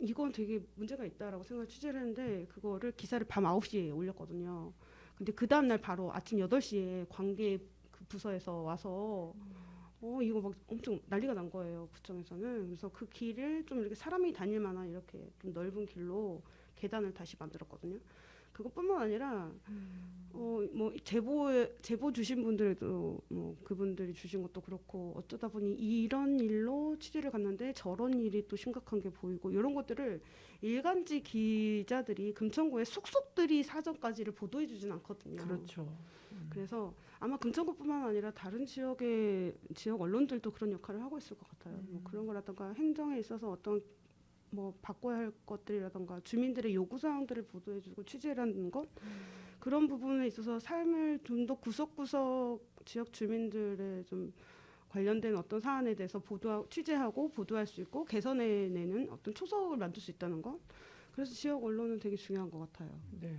이건 되게 문제가 있다라고 생각을 취재를 했는데 그거를 기사를 밤 9시에 올렸거든요. 근데 그 다음날 바로 아침 8시에 관계 그 부서에서 와서 이거 막 엄청 난리가 난 거예요, 구청에서는. 그래서 그 길을 좀 이렇게 사람이 다닐 만한 이렇게 좀 넓은 길로 계단을 다시 만들었거든요. 그것뿐만 아니라 뭐 제보 주신 분들도 뭐 그분들이 주신 것도 그렇고 어쩌다 보니 이런 일로 취재를 갔는데 저런 일이 또 심각한 게 보이고 이런 것들을 일간지 기자들이 금천구의 속속들이 사정까지를 보도해 주진 않거든요. 그렇죠. 그래서 아마 금천구뿐만 아니라 다른 지역의 지역 언론들도 그런 역할을 하고 있을 것 같아요. 뭐 그런 거라든가 행정에 있어서 어떤 뭐 바꿔야 할 것들이라든가 주민들의 요구 사항들을 보도해주고 취재라는 것 그런 부분에 있어서 삶을 좀 더 구석구석 지역 주민들의 좀 관련된 어떤 사안에 대해서 취재하고 보도할 수 있고 개선해내는 어떤 초석을 만들 수 있다는 것. 그래서 지역 언론은 되게 중요한 것 같아요. 네.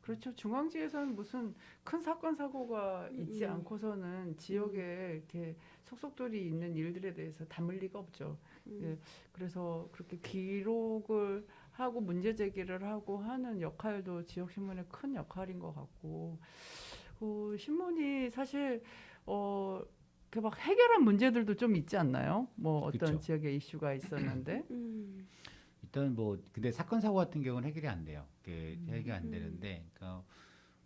그렇죠. 중앙지에서는 무슨 큰 사건 사고가 있지 않고서는 지역에 이렇게 속속들이 있는 일들에 대해서 담을 리가 없죠. 예, 그래서 그렇게 기록을 하고 문제 제기를 하고 하는 역할도 지역 신문의 큰 역할인 것 같고, 신문이 사실 이렇게 막 해결한 문제들도 좀 있지 않나요? 뭐 어떤 그쵸. 지역에 이슈가 있었는데. 일단 뭐 근데 사건 사고 같은 경우는 해결이 안 돼요. 그게 해결이 안 되는데, 그러니까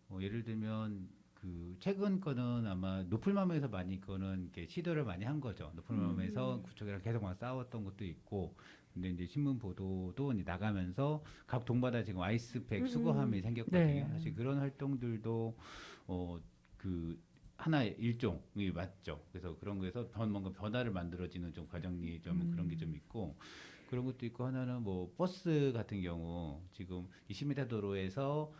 뭐 예를 들면 그 최근 거는 아마 노플맘에서 많이 거는 이렇게 시도를 많이 한 거죠. 노플맘에서 구청이랑 계속 막 싸웠던 것도 있고, 근데 이제 신문 보도도 이제 나가면서 각 동마다 지금 아이스팩 수거함이 생겼거든요. 네. 사실 그런 활동들도 그 하나의 일종이 맞죠. 그래서 그런 거에서 뭔가 변화를 만들어지는 좀 과정이 좀 그런 게 좀 있고. 그런 것도 있고, 하나는 뭐 버스 같은 경우 지금 20m 도로에서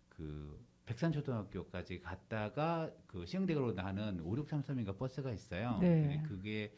그 백산초등학교까지 갔다가 그 시흥대교로 나가는 5633인가 버스가 있어요. 네. 근데 그게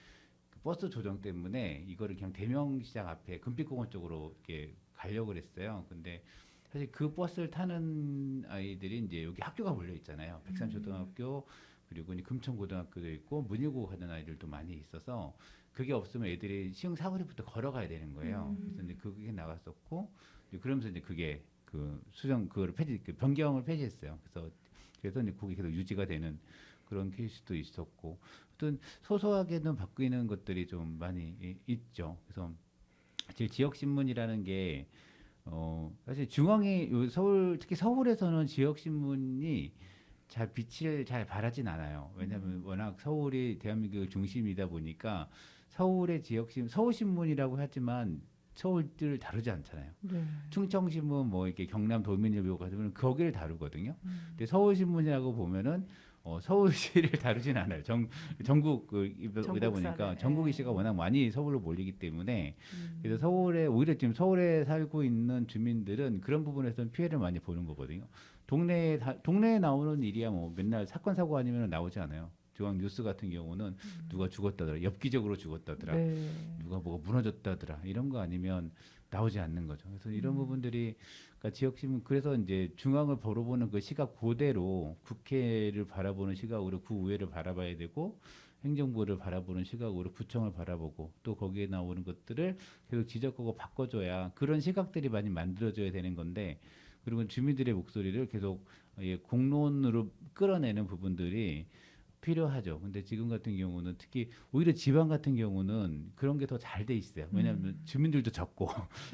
그 버스 조정 때문에 이거를 그냥 대명시장 앞에 금빛공원 쪽으로 이렇게 가려고 그랬어요. 근데 사실 그 버스를 타는 아이들이 이제 여기 학교가 몰려 있잖아요. 백산초등학교 그리고 이제 금천고등학교도 있고 문일고 가는 아이들도 많이 있어서 그게 없으면 애들이 시흥 사거리부터 걸어가야 되는 거예요. 그래서 이제 그게 나갔었고, 이제 그러면서 이제 그게 그 수정 그거를 그 변경을 폐지했어요. 그래서 이제 그게 계속 유지가 되는 그런 케이스도 있었고, 어떤 소소하게는 바뀌는 것들이 좀 많이 있죠. 그래서 사실 지역 신문이라는 게 사실 중앙에 서울 특히 서울에서는 지역 신문이 잘 빛을 잘 발하진 않아요. 왜냐하면 워낙 서울이 대한민국의 중심이다 보니까 서울의 지역신문, 서울신문이라고 하지만 서울을 다루지 않잖아요. 네. 충청신문 뭐 이렇게 경남 도민일보 같으면 거기를 다루거든요. 근데 서울신문이라고 보면은 서울시를 다루진 않아요. 전국이다 보니까 사례. 전국 이슈가 워낙 많이 서울로 몰리기 때문에 그래서 오히려 지금 서울에 살고 있는 주민들은 그런 부분에서는 피해를 많이 보는 거거든요. 동네에 나오는 일이야 뭐 맨날 사건 사고 아니면 나오지 않아요. 중앙 뉴스 같은 경우는 누가 죽었다더라, 엽기적으로 죽었다더라, 네. 누가 뭐가 무너졌다더라 이런 거 아니면 나오지 않는 거죠. 그래서 이런 부분들이 그러니까 지역신문 그래서 이제 중앙을 바라보는 그 시각 그대로 국회를 바라보는 시각으로 구의회를 바라봐야 되고 행정부를 바라보는 시각으로 구청을 바라보고 또 거기에 나오는 것들을 계속 지적하고 바꿔줘야 그런 시각들이 많이 만들어져야 되는 건데 그리고 주민들의 목소리를 계속 공론으로 끌어내는 부분들이 필요하죠. 근데 지금 같은 경우는 특히 오히려 지방 같은 경우는 그런 게 더 잘 돼 있어요. 왜냐하면 주민들도 적고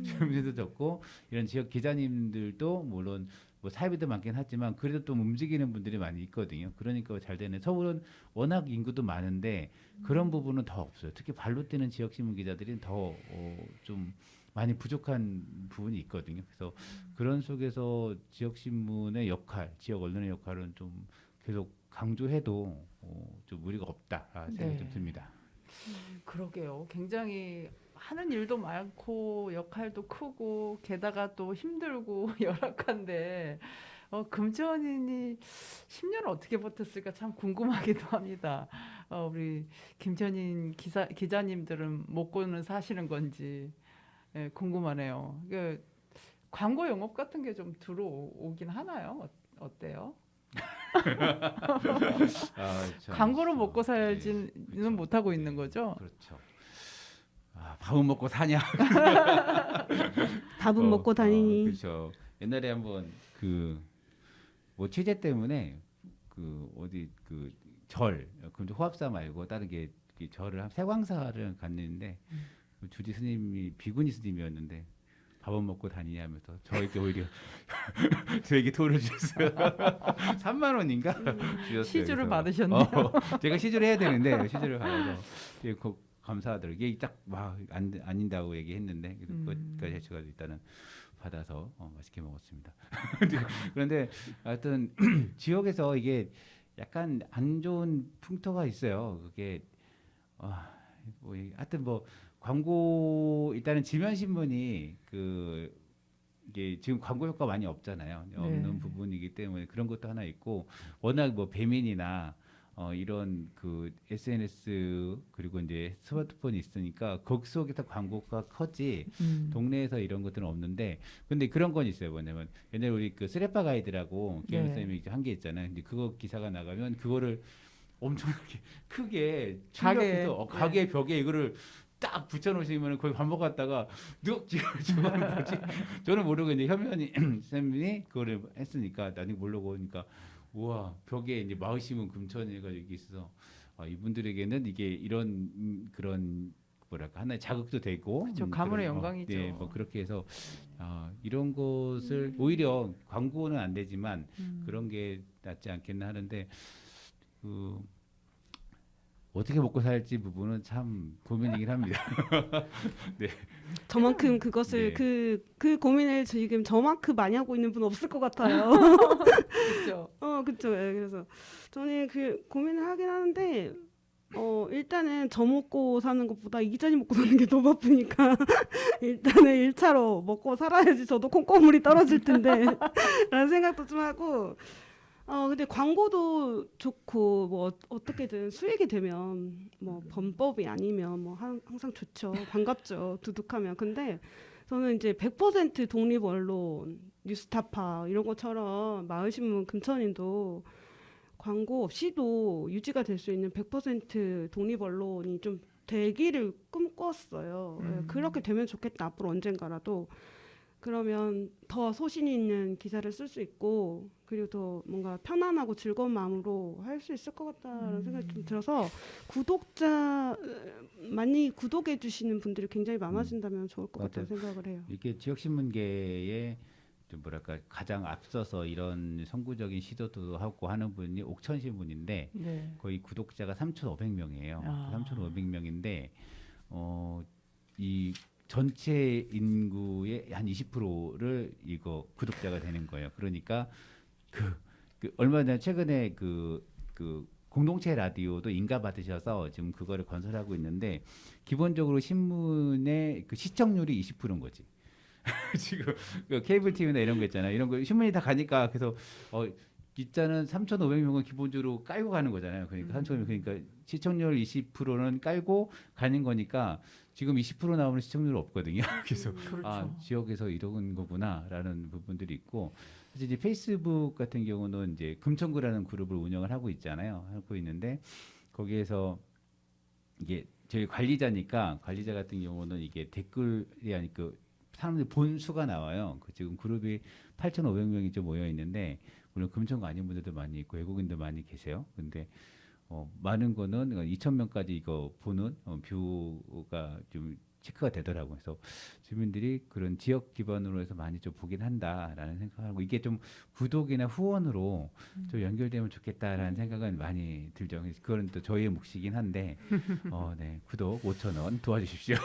주민들도 적고 이런 지역 기자님들도 물론 뭐 사회비도 많긴 하지만 그래도 또 움직이는 분들이 많이 있거든요. 그러니까 잘 되는 서울은 워낙 인구도 많은데 그런 부분은 더 없어요. 특히 발로 뛰는 지역 신문 기자들이 더 좀 많이 부족한 부분이 있거든요. 그래서 그런 속에서 지역 신문의 역할, 지역 언론의 역할은 좀 계속 강조해도 좀 무리가 없다 생각이 좀 듭니다. 그러게요. 굉장히 하는 일도 많고 역할도 크고 게다가 또 힘들고 열악한데 금천인이 10년을 어떻게 버텼을까 참 궁금하기도 합니다. 우리 김천인 기자님들은 먹고는 사시는 건지 궁금하네요. 광고 영업 같은 게 좀 들어오긴 하나요? 어때요? 광고로 먹고 살지는 그렇죠. 못하고 있는 거죠? 그렇죠. 밥은 먹고 사냐? 밥은 먹고 다니니. 그렇죠. 옛날에 한번 뭐 취재 때문에 어디 호합사 말고 다른 게 절을 세광사를 갔는데 그 주지 스님이 비구니 스님이었는데 밥은 먹고 다니냐면서 저에게 오히려 저에게 돈을 주셨어요. 3만 원인가 주셨어요. 시주를 그래서, 받으셨네요. 제가 시주를 해야 되는데 시주를 받아서 되게 감사하더라고요. 이게 딱 막 아닌다고 얘기했는데 그것까지 제가 일단은 받아서 맛있게 먹었습니다. 그런데 하여튼 지역에서 이게 약간 안 좋은 풍토가 있어요. 그게 뭐 하여튼 뭐 광고 일단은 지면 신문이 이게 지금 광고 효과 많이 없잖아요. 없는 네. 부분이기 때문에 그런 것도 하나 있고 워낙 뭐 배민이나 이런 그 SNS 그리고 이제 스마트폰이 있으니까 거기 속에서 광고가 커지 동네에서 이런 것들은 없는데 근데 그런 건 있어요. 뭐냐면 옛날에 우리 그 쓰레빠 가이드라고 김현 네. 선생님이 한 게 있잖아요. 근데 그거 기사가 나가면 그거를 엄청나게 크게 가게, 출력해서 가게 벽에 이거를 딱 붙여놓으시면 거기 밥 먹었다가 저거는 뭐지? 저는 모르고 이제 현면이 쌤이 그거를 했으니까 나중에 모르고 오니까 우와 벽에 이제 마으시문 금천이가 여기 있어서 이분들에게는 이게 이런 그런 뭐랄까 하나의 자극도 되고 그렇죠. 가문의 그런, 영광이죠. 네, 뭐 그렇게 해서 이런 것을 오히려 광고는 안 되지만 그런 게 낫지 않겠나 하는데 그 어떻게 먹고 살지 부분은 참 고민이긴 합니다. 네. 저만큼 그것을 네. 그 고민을 지금 저만큼 많이 하고 있는 분 없을 것 같아요. 그렇죠. 그렇죠. 예, 그래서 저는 그 고민을 하긴 하는데 일단은 저 먹고 사는 것보다 이 기자님 먹고 사는 게 더 바쁘니까 일단은 1차로 먹고 살아야지 저도 콩고물이 떨어질 텐데 라는 생각도 좀 하고 근데 광고도 좋고 뭐 어떻게든 수익이 되면 뭐 범법이 아니면 뭐 항상 좋죠. 반갑죠. 두둑하면. 근데 저는 이제 100% 독립 언론, 뉴스타파 이런 것처럼 마을신문 금천인도 광고 없이도 유지가 될 수 있는 100% 독립 언론이 좀 되기를 꿈꿨어요. 예, 그렇게 되면 좋겠다. 앞으로 언젠가라도. 그러면 더 소신 있는 기사를 쓸 수 있고 그리고 더 뭔가 편안하고 즐거운 마음으로 할 수 있을 것 같다는 생각이 좀 들어서 많이 구독해 주시는 분들이 굉장히 많아진다면 좋을 것 같다는 생각을 해요. 이게 지역 신문계에 좀 뭐랄까 가장 앞서서 이런 선구적인 시도도 하고 하는 분이 옥천 신문인데 네. 거의 구독자가 3,500명이에요. 3,500명인데 이 전체 인구의 한 20%를 이거 구독자가 되는 거예요. 그러니까 그 얼마 전에 최근에 그 공동체 라디오도 인가 받으셔서 지금 그거를 건설하고 있는데 기본적으로 신문의 그 시청률이 20%인 거지. 지금 그 케이블 TV나 이런 거 있잖아요. 이런 거 신문이 다 가니까 그래서 기자는 3,500명은 기본적으로 깔고 가는 거잖아요. 그러니까 3,500명 그러니까 시청률 20%는 깔고 가는 거니까 지금 20% 나오는 시청률은 없거든요. 그래서 그렇죠. 지역에서 이런 거구나라는 부분들이 있고 사실 이제 페이스북 같은 경우는 이제 금천구라는 그룹을 운영을 하고 있잖아요. 하고 있는데 거기에서 이게 저희 관리자 같은 경우는 이게 댓글이 아니 그 사람들이 본 수가 나와요. 지금 그룹이 8,500명이 좀 모여 있는데 물론 금천구 아닌 분들도 많이 있고 외국인도 많이 계세요. 근데 많은 거는 2,000명까지 이거 보는 뷰가 좀 체크가 되더라고요. 그래서 주민들이 그런 지역 기반으로 해서 많이 좀 보긴 한다라는 생각하고 이게 좀 구독이나 후원으로 좀 연결되면 좋겠다라는 생각은 많이 들죠. 그래서 그건 또 저희의 몫이긴 한데 네, 구독 5,000원 도와주십시오.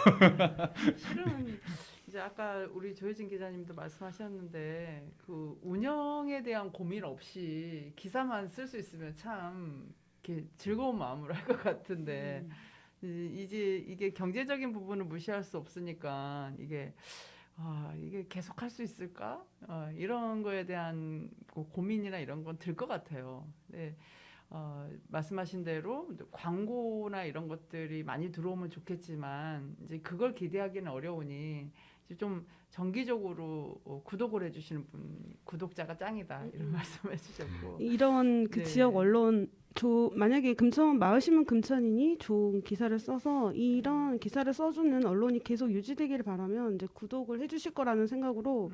실은 이제 아까 우리 조혜진 기자님도 말씀하셨는데 그 운영에 대한 고민 없이 기사만 쓸 수 있으면 참 이렇게 즐거운 마음으로 할 것 같은데 이제 이게 경제적인 부분을 무시할 수 없으니까 이게 계속 할 수 있을까? 이런 거에 대한 고민이나 이런 건 들 것 같아요. 네. 말씀하신 대로 광고나 이런 것들이 많이 들어오면 좋겠지만 이제 그걸 기대하기는 어려우니 이제 좀 정기적으로 구독을 해주시는 분 구독자가 짱이다 이런 말씀해 주셨고 이런 그 네. 지역 언론 만약에 마을신문 금천인이 좋은 기사를 써서 이런 기사를 써주는 언론이 계속 유지되기를 바라면 이제 구독을 해주실 거라는 생각으로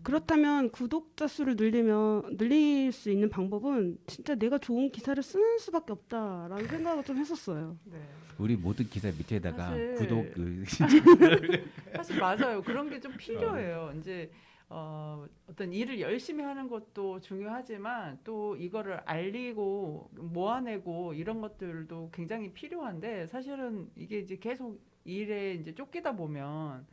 그렇다면 구독자 수를 늘릴 수 있는 방법은 진짜 내가 좋은 기사를 쓰는 수밖에 없다라는 생각을 좀 했었어요. 네. 우리 모든 기사 밑에다가 사실- 구독 사실 맞아요. 그런 게 좀 필요해요. 이제 어떤 일을 열심히 하는 것도 중요하지만 또 이거를 알리고 모아내고 이런 것들도 굉장히 필요한데 사실은 이게 이제 계속 일에 이제 쫓기다 보면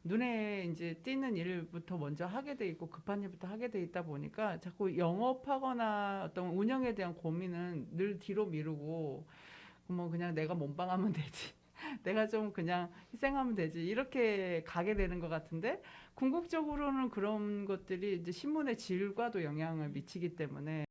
눈에 이제 띄는 일부터 먼저 하게 돼 있고 급한 일부터 하게 돼 있다 보니까 자꾸 영업하거나 어떤 운영에 대한 고민은 늘 뒤로 미루고 뭐 그냥 내가 몸빵하면 되지. 내가 좀 그냥 희생하면 되지. 이렇게 가게 되는 것 같은데 궁극적으로는 그런 것들이 이제 신문의 질과도 영향을 미치기 때문에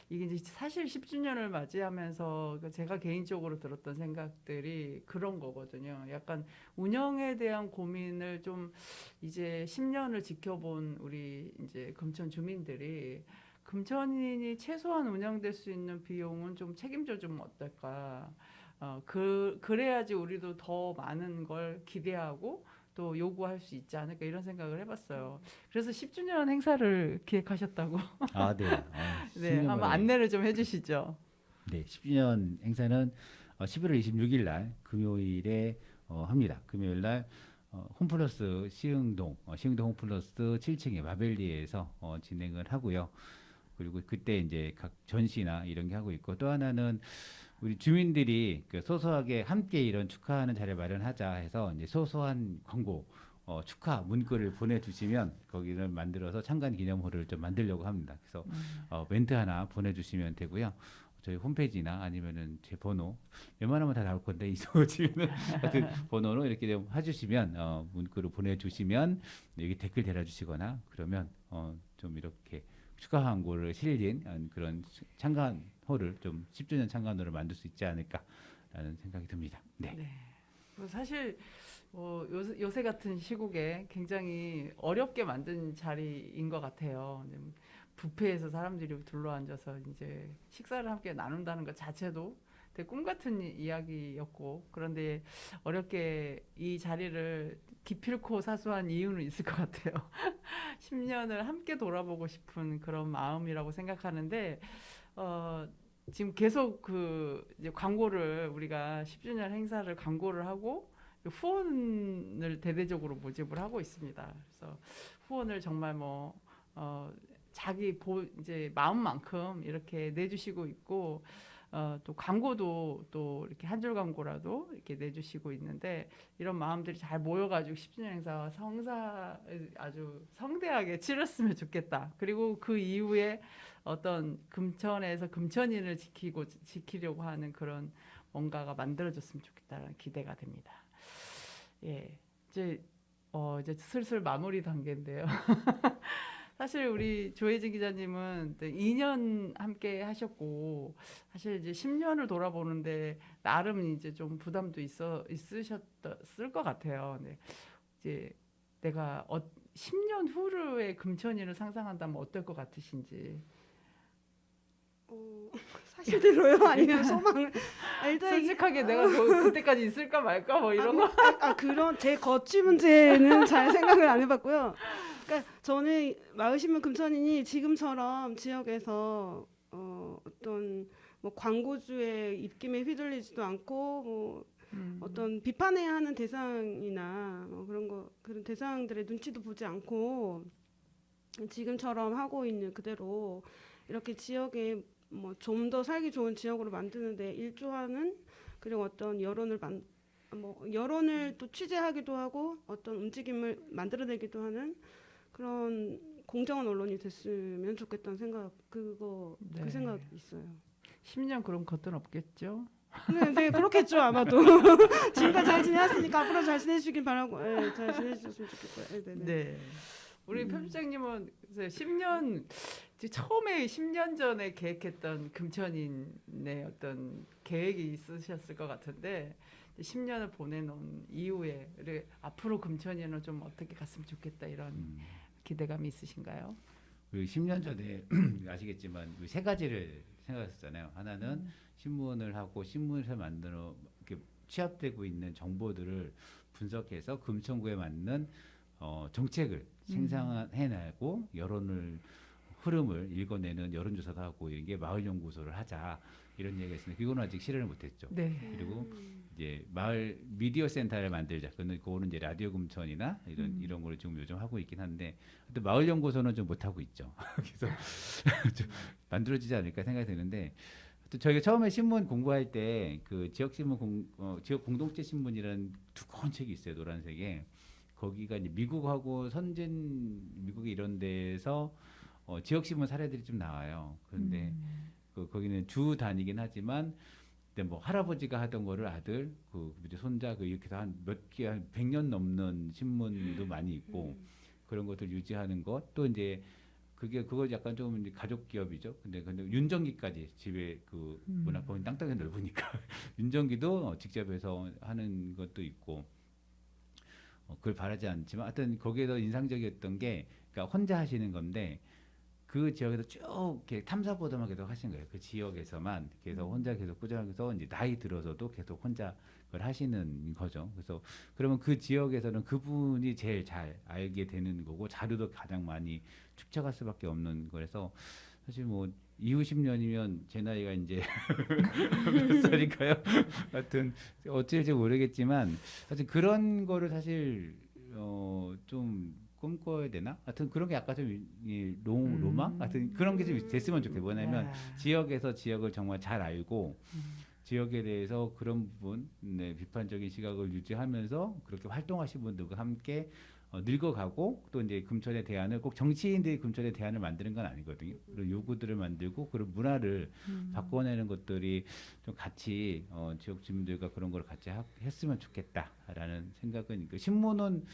이게 이제 사실 10주년을 맞이하면서 제가 개인적으로 들었던 생각들이 그런 거거든요. 약간 운영에 대한 고민을 좀 이제 10년을 지켜본 우리 이제 금천 주민들이 금천인이 최소한 운영될 수 있는 비용은 좀 책임져 주면 어떨까. 그래야지 우리도 더 많은 걸 기대하고 또 요구할 수 있지 않을까 이런 생각을 해봤어요. 그래서 10주년 행사를 기획하셨다고. 아, 네. 네, 한번 안내를 좀 해주시죠. 네, 10주년 행사는 11월 26일 날 금요일에 합니다. 금요일 날 홈플러스 시흥동 홈플러스 7층의 마벨리에서 진행을 하고요. 그리고 그때 이제 각 전시나 이런 게 하고 있고 또 하나는 우리 주민들이 그 소소하게 함께 이런 축하하는 자리를 마련하자 해서 이제 소소한 광고 축하 문구를 보내주시면 거기를 만들어서 창간 기념호를 좀 만들려고 합니다. 그래서 멘트 하나 보내주시면 되고요. 저희 홈페이지나 아니면은 제 번호 웬만하면 다 나올 건데 있어지면 하여튼 번호로 이렇게 좀 해주시면 문구를 보내주시면 여기 댓글 달아주시거나 그러면 좀 이렇게 축하 광고를 실린 그런 창간호를 좀 10주년 창간호를 만들 수 있지 않을까라는 생각이 듭니다. 네. 네. 사실 요새 같은 시국에 굉장히 어렵게 만든 자리인 것 같아요. 뷔페에서 사람들이 둘러앉아서 이제 식사를 함께 나눈다는 것 자체도 되게 꿈 같은 이야기였고 그런데 어렵게 이 자리를 기필코 사수한 이유는 있을 것 같아요. 10년을 함께 돌아보고 싶은 그런 마음이라고 생각하는데 지금 계속 이제 광고를 우리가 10주년 행사를 광고를 하고 후원을 대대적으로 모집을 하고 있습니다. 그래서 후원을 정말 자기 이제 마음만큼 이렇게 내주시고 있고 또 광고도 또 이렇게 한 줄 광고라도 이렇게 내주시고 있는데 이런 마음들이 잘 모여가지고 10주년 행사 아주 성대하게 치렀으면 좋겠다. 그리고 그 이후에 어떤 금천에서 금천인을 지키려고 하는 그런 뭔가가 만들어졌으면 좋겠다는 기대가 됩니다. 예, 이제 슬슬 마무리 단계인데요. 사실 우리 조혜진 기자님은 2년 함께 하셨고 사실 이제 10년을 돌아보는데 나름 이제 좀 부담도 있으셨을 것 같아요. 네. 이제 내가 10년 후의 금천인을 상상한다면 어떨 것 같으신지. 사실대로요? 아니면 소망을? 일단 솔직하게 내가 그때까지 있을까 말까 뭐 이런 거. 그런 제 거취 문제는 잘 생각을 안 해봤고요. 그러니까 저는 마을신문 금천인이 지금처럼 지역에서 어떤 광고주의 입김에 휘둘리지도 않고 어떤 비판해야 하는 대상이나 그런 대상들의 눈치도 보지 않고 지금처럼 하고 있는 그대로 이렇게 지역에 좀 더 살기 좋은 지역으로 만드는데 일조하는 그리고 어떤 여론을 또 취재하기도 하고 어떤 움직임을 만들어내기도 하는 그런 공정한 언론이 됐으면 좋겠다는 생각 그 생각이 있어요. 10년 그럼 겉은 없겠죠? 네, 그렇겠죠 아마도. 지금까지 잘 지내셨으니까 앞으로 잘 지내주길 바라고, 잘 지내주셨으면 좋겠고요. 네. 우리 편집장님은 10년 처음에 10년 전에 계획했던 금천인의 어떤 계획이 있으셨을 것 같은데 10년을 보내놓은 이후에 앞으로 금천인은 좀 어떻게 갔으면 좋겠다 이런 기대감이 있으신가요? 그리고 10년 전에 아시겠지만 세 가지를 생각했었잖아요. 하나는 신문을 하고 신문에서 만들어 이렇게 취합되고 있는 정보들을 분석해서 금천구에 맞는 정책을 생산해내고 여론을 흐름을 읽어내는 여론조사도 하고 이게 마을연구소를 하자 이런 얘기가 있습니다. 그거는 아직 실현을 못했죠. 네. 그리고 이제 마을 미디어 센터를 만들자. 그거는 이제 라디오 금천이나 이런 걸 지금 요즘 하고 있긴 한데, 또 마을 연구소는 좀 못 하고 있죠. 그래서 좀 만들어지지 않을까 생각이 드는데, 또 저희가 처음에 신문 공부할 때 그 지역 신문 지역 공동체 신문이라는 두꺼운 책이 있어요. 노란색에. 거기가 이제 미국하고 선진 미국의 이런 데에서 지역 신문 사례들이 좀 나와요. 그런데 거기는 주 단위긴 하지만 근데 뭐 할아버지가 하던 거를 아들, 이제 손자 이렇게 다 한 몇 개 한 100년 넘는 신문도 많이 있고 그런 것들 유지하는 것. 또 이제 그거 약간 좀 이제 가족 기업이죠. 근데 윤정기까지 집에 문화법인 땅덩이 넓으니까 윤정기도 직접 해서 하는 것도 있고. 그걸 바라지 않지만 하여튼 거기에서 인상적이었던 게 그러니까 혼자 하시는 건데 그 지역에서 쭉 이렇게 탐사 보도만 계속 하시는 거예요. 그 지역에서만 계속 혼자 계속 꾸준하게서 이제 나이 들어서도 계속 혼자 그걸 하시는 거죠. 그래서 그러면 그 지역에서는 그분이 제일 잘 알게 되는 거고 자료도 가장 많이 축적할 수밖에 없는 거라서 사실 뭐 이후 10년이면 제 나이가 이제 몇 살일까요? 하여튼 어찌될지 모르겠지만 사실 그런 거를 사실 좀 꿈꿔야 되나? 하여튼 그런 게 약간 좀 로망? 하여튼 그런 게 좀 됐으면 좋겠어요. 뭐냐면 지역에서 지역을 정말 잘 알고 지역에 대해서 그런 부분, 비판적인 시각을 유지하면서 그렇게 활동하신 분들과 함께 늙어가고 또 이제 금천의 대안을 꼭 정치인들이 금천의 대안을 만드는 건 아니거든요. 그런 요구들을 만들고 그런 문화를 바꿔내는 것들이 좀 같이 지역 주민들과 그런 걸 같이 했으면 좋겠다라는 생각은 있고 신문은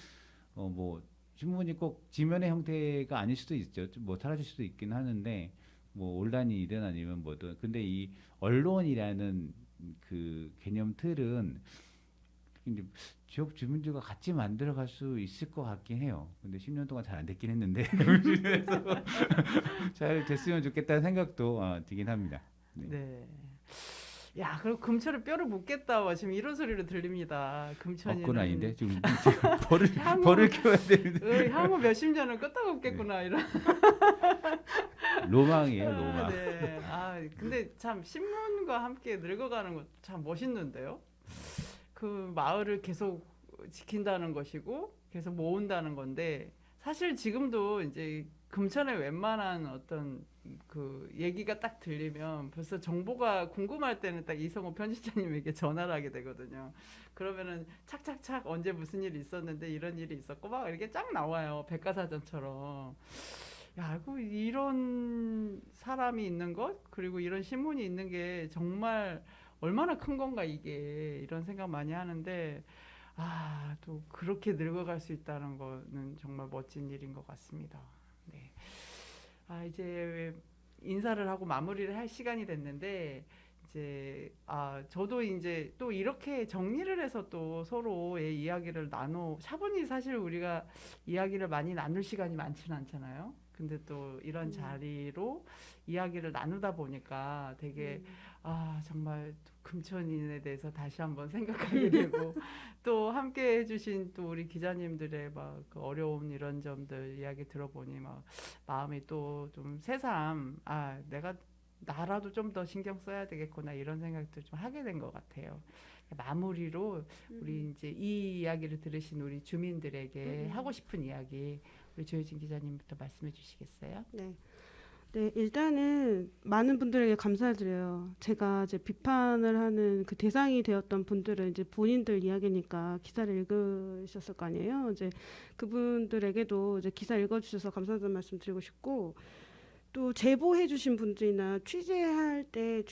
뭐 신문이 꼭 지면의 형태가 아닐 수도 있죠. 뭐 사라질 수도 있긴 하는데 뭐 온라인이든 아니면 뭐든 근데 이 언론이라는 그 개념 틀은 이제 지역 주민들과 같이 만들어갈 수 있을 것 같긴 해요. 근데 10년 동안 잘 안 됐긴 했는데 그래서 잘 됐으면 좋겠다는 생각도 들긴 합니다. 네. 네. 야, 그럼 금천에 뼈를 묻겠다. 지금 이런 소리로 들립니다. 금천이. 건 아닌데 지금 향후- 벌을 키워야 되는데. 향후 몇십 년은 끄떡없겠구나 이런. 로망이에요, 로망. 네. 근데 참 신문과 함께 늙어가는 것 참 멋있는데요. 그 마을을 계속 지킨다는 것이고 계속 모은다는 건데 사실 지금도 이제 금천의 웬만한 어떤 그 얘기가 딱 들리면 벌써 정보가 궁금할 때는 딱 이성호 편집자님에게 전화를 하게 되거든요. 그러면은 착착착 언제 무슨 일이 있었는데 이런 일이 있었고 막 이렇게 쫙 나와요. 백과사전처럼. 야, 이런 사람이 있는 것 그리고 이런 신문이 있는 게 정말 얼마나 큰 건가 이게 이런 생각 많이 하는데 또 그렇게 늙어갈 수 있다는 거는 정말 멋진 일인 것 같습니다. 네. 이제 인사를 하고 마무리를 할 시간이 됐는데 이제 저도 이제 또 이렇게 정리를 해서 또 서로의 이야기를 샤본이 사실 우리가 이야기를 많이 나눌 시간이 많지는 않잖아요. 근데 또 이런 자리로 이야기를 나누다 보니까 되게 정말 금천인에 대해서 다시 한번 생각하게 되고 또 함께 해주신 또 우리 기자님들의 막 그 어려운 이런 점들 이야기 들어보니 막 마음이 또 좀 새삼 내가 나라도 좀 더 신경 써야 되겠구나 이런 생각도 좀 하게 된 것 같아요. 마무리로 우리 이제 이 이야기를 들으신 우리 주민들에게 하고 싶은 이야기 우리 조혜진 기자님부터 말씀해 주시겠어요? 네. 네, 일단은 많은 분들에게 감사드려요. 제가 이제 비판을 하는 그 대상이 되었던 분들은 이제 본인들 이야기니까 기사를 읽으셨을 거 아니에요. 이제 그분들에게도 이제 기사 읽어주셔서 감사하다는 말씀 드리고 싶고, 또 제보해주신 분들이나 취재할 때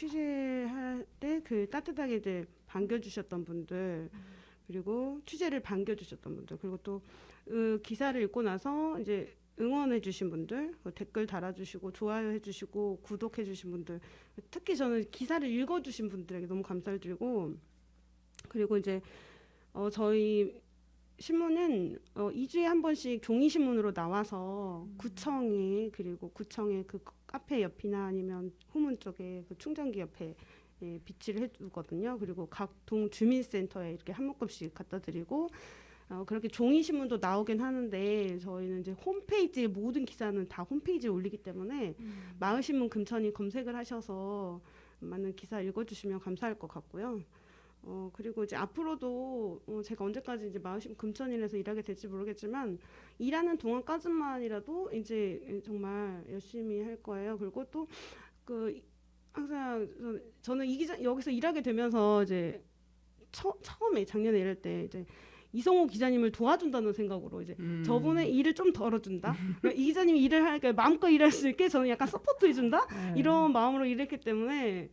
그 따뜻하게 이제 반겨주셨던 분들, 그리고 취재를 반겨주셨던 분들, 그리고 또 기사를 읽고 나서 이제 응원해주신 분들, 댓글 달아주시고 좋아요해주시고 구독해주신 분들, 특히 저는 기사를 읽어주신 분들에게 너무 감사를 드리고, 그리고 이제 저희 신문은 2주에 한 번씩 종이 신문으로 나와서 구청에 그리고 구청의 그 카페 옆이나 아니면 후문 쪽에 그 충전기 옆에 비치를 해두거든요. 그리고 각 동 주민센터에 이렇게 한 묶음씩 갖다 드리고 그렇게 종이 신문도 나오긴 하는데 저희는 이제 홈페이지에 모든 기사는 다 홈페이지에 올리기 때문에 마을신문 금천이 검색을 하셔서 많은 기사 읽어주시면 감사할 것 같고요. 그리고 이제 앞으로도 제가 언제까지 이제 마을신문 금천인에서 일하게 될지 모르겠지만 일하는 동안까지만이라도 이제 정말 열심히 할 거예요. 그리고 또 그 항상 저는 여기서 일하게 되면서 이제 처음에 작년에 일할 때 이제 이성호 기자님을 도와준다는 생각으로 이제 저분의 일을 좀 덜어준다. 이 기자님이 일을 하니까 마음껏 일할 수 있게 저는 약간 서포트 해준다. 이런 마음으로 일했기 때문에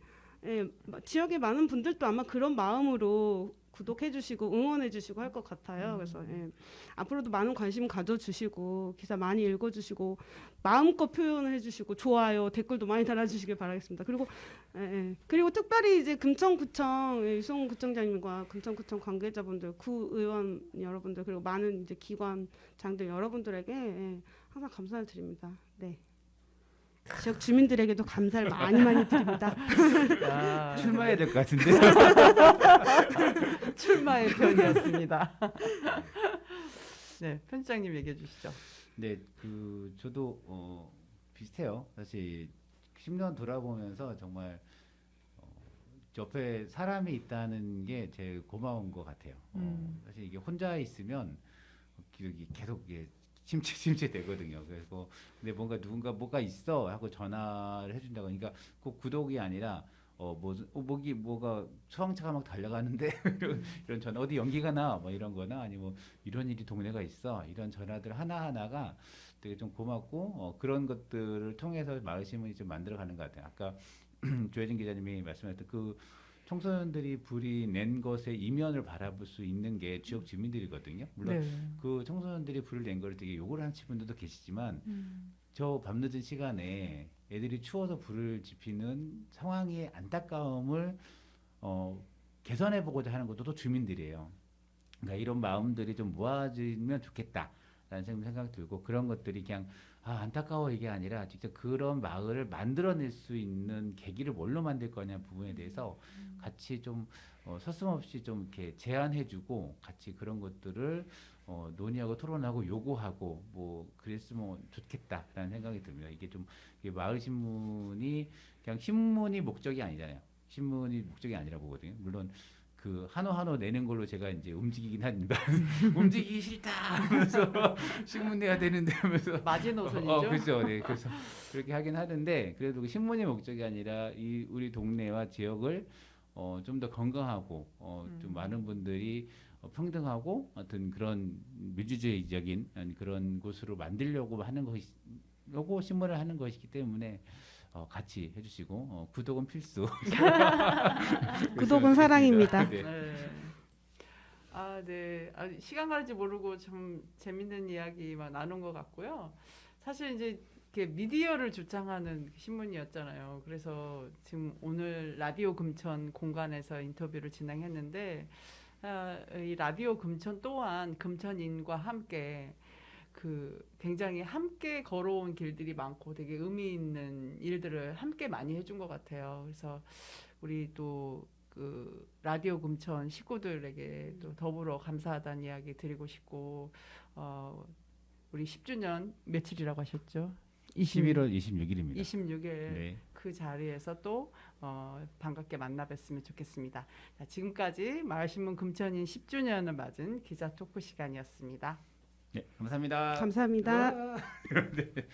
지역의 많은 분들도 아마 그런 마음으로 구독해주시고 응원해주시고 할 것 같아요. 그래서 앞으로도 많은 관심 가져주시고 기사 많이 읽어주시고 마음껏 표현을 해주시고 좋아요 댓글도 많이 달아주시길 바라겠습니다. 그리고 특별히 이제 금천구청 유승훈 구청장님과 금천구청 관계자분들, 구의원 여러분들 그리고 많은 이제 기관장들 여러분들에게 항상 감사를 드립니다. 네. 지역 주민들에게도 감사를 많이 드립니다. 출마해야 될 것 같은데. 출마의 편이었습니다. 네, 편집장님 얘기해 주시죠. 네, 저도 비슷해요. 사실 10년 돌아보면서 정말 옆에 사람이 있다는 게 제일 고마운 것 같아요. 사실 이게 혼자 있으면 계속 이게 침체 되거든요. 그래서 근데 뭔가 누군가 뭐가 있어 하고 전화를 해준다고 그러니까 꼭 구독이 아니라 뭐가 소방차가 막 달려가는데 이런 전화 어디 연기가 나 뭐 이런거나 아니면 이런 일이 동네가 있어 이런 전화들 하나하나가 되게 좀 고맙고 그런 것들을 통해서 마을신문이 좀 만들어가는 것 같아요. 아까 조혜진 기자님이 말씀하셨던 그 청소년들이 불이 낸 것의 이면을 바라볼 수 있는 게 지역 주민들이거든요. 물론 네. 그 청소년들이 불을 낸 걸 되게 욕을 하는 분들도 계시지만 저 밤늦은 시간에 애들이 추워서 불을 지피는 상황의 안타까움을 개선해 보고자 하는 것도 또 주민들이에요. 그러니까 이런 마음들이 좀 모아지면 좋겠다라는 생각 들고 그런 것들이 그냥 안타까워 이게 아니라 직접 그런 마을을 만들어낼 수 있는 계기를 뭘로 만들 거냐 부분에 대해서 같이 좀 서슴없이 좀 이렇게 제안해주고 같이 그런 것들을 논의하고 토론하고 요구하고 뭐 그랬으면 좋겠다라는 생각이 듭니다. 이게 좀 이게 마을신문이 그냥 신문이 목적이 아니잖아요. 신문이 목적이 아니라 보거든요. 물론 그 한호 내는 걸로 제가 이제 움직이긴 합니다. 움직이기 싫다 하면서 신문 내야 되는데 하면서 마지노선이죠. 그렇죠. 네, 그래서 그렇게 하긴 하는데 그래도 그 신문이 목적이 아니라 우리 동네와 지역을 좀 더 건강하고 좀 많은 분들이 평등하고 어떤 그런 민주주의적인 그런 곳으로 만들려고 하는 것이고 신문을 하는 것이기 때문에 같이 해주시고 구독은 필수. 구독은 사랑입니다. 네. 네. 네. 시간 가는지 모르고 좀 재밌는 이야기만 나눈 것 같고요. 사실 이제 이렇게 미디어를 주장하는 신문이었잖아요. 그래서 지금 오늘 라디오 금천 공간에서 인터뷰를 진행했는데 이 라디오 금천 또한 금천인과 함께 굉장히 함께 걸어온 길들이 많고 되게 의미 있는 일들을 함께 많이 해준 것 같아요. 그래서 우리 또 라디오 금천 식구들에게 또 더불어 감사하다는 이야기 드리고 싶고 우리 10주년 며칠이라고 하셨죠? 11월 26일입니다. 26일 네. 그 자리에서 또 반갑게 만나 뵀으면 좋겠습니다. 자, 지금까지 마을신문 금천인 10주년을 맞은 기자 토크 시간이었습니다. 네, 감사합니다. 감사합니다. 네.